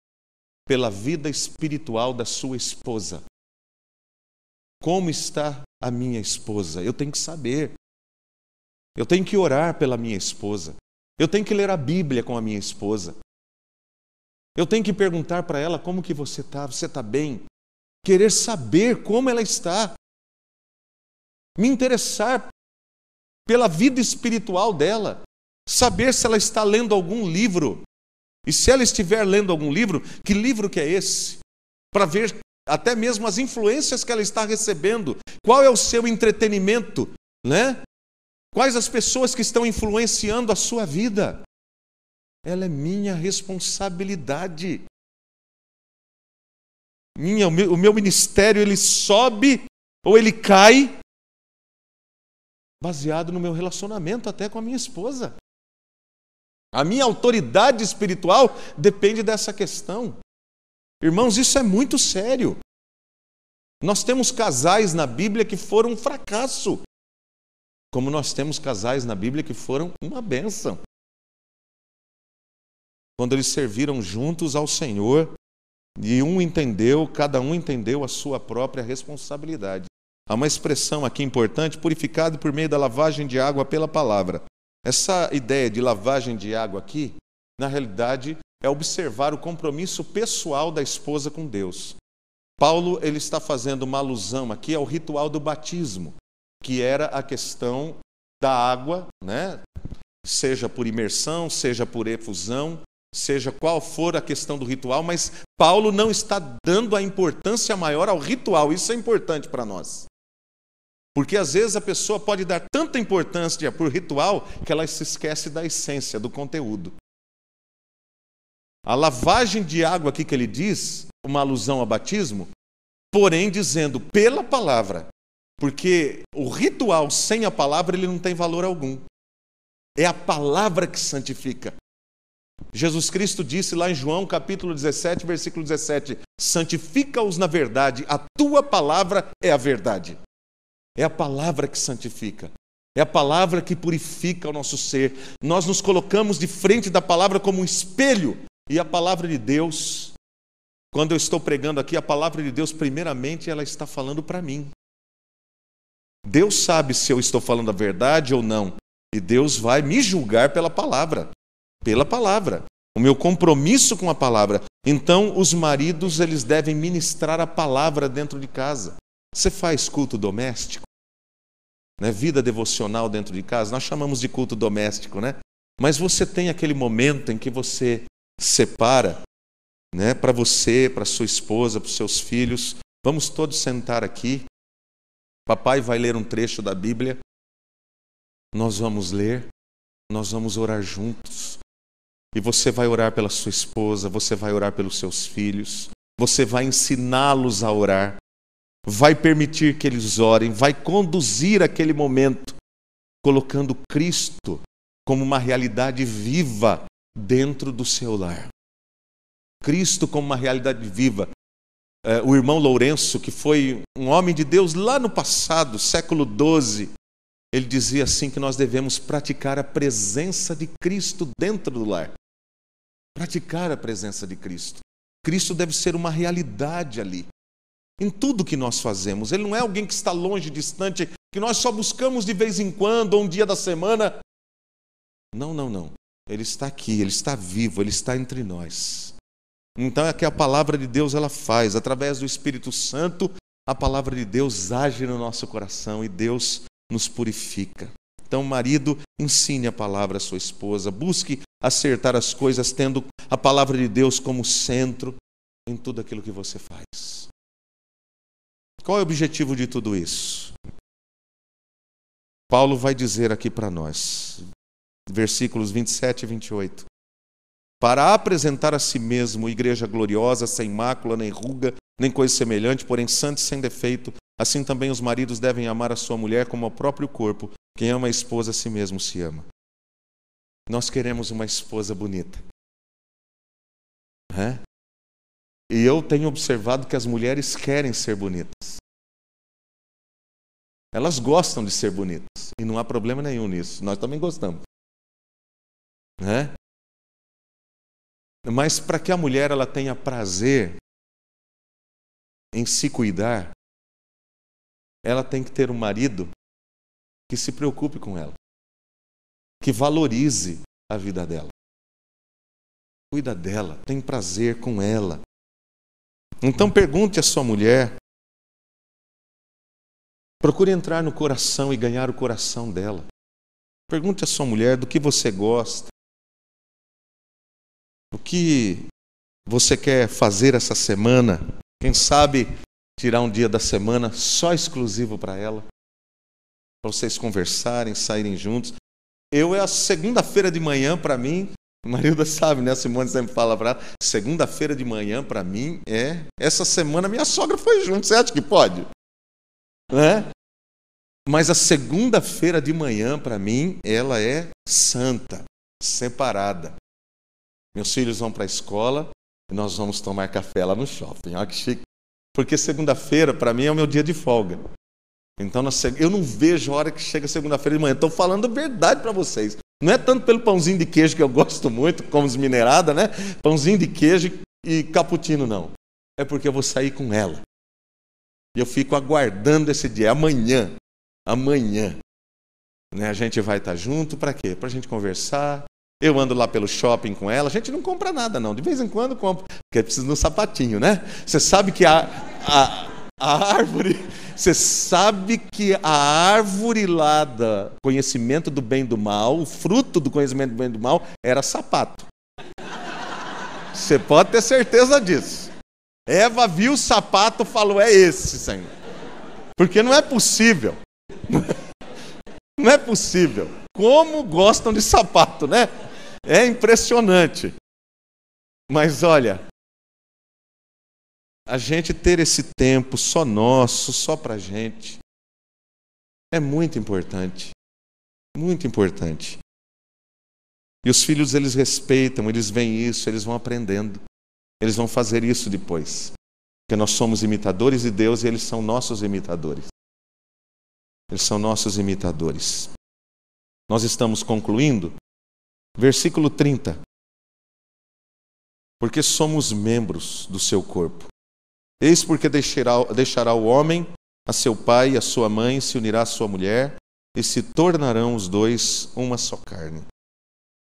pela vida espiritual da sua esposa. Como está a minha esposa? Eu tenho que saber. Eu tenho que orar pela minha esposa. Eu tenho que ler a Bíblia com a minha esposa. Eu tenho que perguntar para ela como que você está. Você está bem? Querer saber como ela está. Me interessar pela vida espiritual dela. Saber se ela está lendo algum livro. E se ela estiver lendo algum livro, que livro que é esse? Para ver até mesmo as influências que ela está recebendo. Qual é o seu entretenimento, né? Quais as pessoas que estão influenciando a sua vida? Ela é minha responsabilidade. O meu ministério, ele sobe ou ele cai baseado no meu relacionamento até com a minha esposa. A minha autoridade espiritual depende dessa questão. Irmãos, isso é muito sério. Nós temos casais na Bíblia que foram um fracasso, como nós temos casais na Bíblia que foram uma bênção. Quando eles serviram juntos ao Senhor, e cada um entendeu a sua própria responsabilidade. Há uma expressão aqui importante: purificado por meio da lavagem de água pela palavra. Essa ideia de lavagem de água aqui, na realidade, é observar o compromisso pessoal da esposa com Deus. Paulo, ele está fazendo uma alusão aqui ao ritual do batismo, que era a questão da água, né? Seja por imersão, seja por efusão, seja qual for a questão do ritual, mas Paulo não está dando a importância maior ao ritual. Isso é importante para nós. Porque às vezes a pessoa pode dar tanta importância por ritual que ela se esquece da essência, do conteúdo. A lavagem de água aqui que ele diz, uma alusão ao batismo, porém dizendo pela palavra, porque o ritual sem a palavra ele não tem valor algum. É a palavra que santifica. Jesus Cristo disse lá em João capítulo 17, versículo 17, santifica-os na verdade, a tua palavra é a verdade. É a palavra que santifica. É a palavra que purifica o nosso ser. Nós nos colocamos de frente da palavra como um espelho. E a palavra de Deus, quando eu estou pregando aqui, a palavra de Deus, primeiramente, ela está falando para mim. Deus sabe se eu estou falando a verdade ou não. E Deus vai me julgar pela palavra. Pela palavra. O meu compromisso com a palavra. Então, os maridos, eles devem ministrar a palavra dentro de casa. Você faz culto doméstico? Né? Vida devocional dentro de casa? Nós chamamos de culto doméstico, né? Mas você tem aquele momento em que você separa, né, para você, para sua esposa, para os seus filhos. Vamos todos sentar aqui. Papai vai ler um trecho da Bíblia. Nós vamos ler. Nós vamos orar juntos. E você vai orar pela sua esposa, você vai orar pelos seus filhos. Você vai ensiná-los a orar. Vai permitir que eles orem, vai conduzir aquele momento, colocando Cristo como uma realidade viva dentro do seu lar. Cristo como uma realidade viva. O irmão Lourenço, que foi um homem de Deus lá no passado, século XII, ele dizia assim que nós devemos praticar a presença de Cristo dentro do lar. Praticar a presença de Cristo. Cristo deve ser uma realidade ali. Em tudo que nós fazemos. Ele não é alguém que está longe, distante, que nós só buscamos de vez em quando, ou um dia da semana. Não. Ele está aqui, Ele está vivo, Ele está entre nós. Então é que a palavra de Deus ela faz, através do Espírito Santo, a palavra de Deus age no nosso coração e Deus nos purifica. Então, marido, ensine a palavra à sua esposa, busque acertar as coisas, tendo a palavra de Deus como centro em tudo aquilo que você faz. Qual é o objetivo de tudo isso? Paulo vai dizer aqui para nós, versículos 27 e 28. Para apresentar a si mesmo igreja gloriosa, sem mácula, nem ruga, nem coisa semelhante, porém santa e sem defeito, assim também os maridos devem amar a sua mulher como ao próprio corpo. Quem ama a esposa a si mesmo se ama. Nós queremos uma esposa bonita. E eu tenho observado que as mulheres querem ser bonitas. Elas gostam de ser bonitas. E não há problema nenhum nisso. Nós também gostamos. Mas para que a mulher ela tenha prazer em se cuidar, ela tem que ter um marido que se preocupe com ela, que valorize a vida dela, cuida dela, tem prazer com ela. Então pergunte à sua mulher, procure entrar no coração e ganhar o coração dela. Pergunte à sua mulher do que você gosta, o que você quer fazer essa semana. Quem sabe tirar um dia da semana só exclusivo para ela, para vocês conversarem, saírem juntos. A segunda-feira de manhã para mim, a Marilda sabe, né? A Simone sempre fala para ela, segunda-feira de manhã para mim essa semana minha sogra foi junto, você acha que pode? Mas a segunda-feira de manhã para mim, ela é santa, separada. Meus filhos vão para a escola e nós vamos tomar café lá no shopping. Olha que chique. Porque segunda-feira, para mim, é o meu dia de folga. Então, eu não vejo a hora que chega segunda-feira de manhã. Estou falando a verdade para vocês. Não é tanto pelo pãozinho de queijo que eu gosto muito, como desminerada, né? Pãozinho de queijo e cappuccino, não. É porque eu vou sair com ela. E eu fico aguardando esse dia. Amanhã. A gente vai estar junto, para quê? Para a gente conversar. Eu ando lá pelo shopping com ela, a gente não compra nada não, de vez em quando compra, porque precisa de um sapatinho, né? Você sabe que a árvore, você sabe que a árvore lá do conhecimento do bem e do mal, o fruto do conhecimento do bem e do mal, era sapato. Você pode ter certeza disso. Eva viu o sapato e falou, é esse, Senhor. Porque não é possível. Não é possível. Como gostam de sapato, né? É impressionante. Mas olha, a gente ter esse tempo só nosso, só pra gente, é muito importante. Muito importante. E os filhos, eles respeitam, eles veem isso, eles vão aprendendo. Eles vão fazer isso depois. Porque nós somos imitadores de Deus e eles são nossos imitadores. Eles são nossos imitadores. Nós estamos concluindo. Versículo 30. Porque somos membros do seu corpo. Eis porque deixará o homem a seu pai e a sua mãe, se unirá à sua mulher, e se tornarão os dois uma só carne.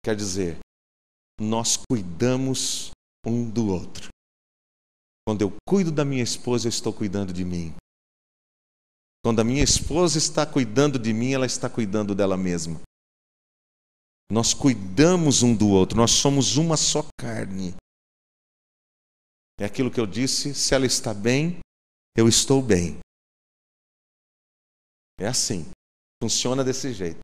Quer dizer, nós cuidamos um do outro. Quando eu cuido da minha esposa, eu estou cuidando de mim. Quando a minha esposa está cuidando de mim, ela está cuidando dela mesma. Nós cuidamos um do outro, nós somos uma só carne. É aquilo que eu disse, se ela está bem, eu estou bem. É assim, funciona desse jeito.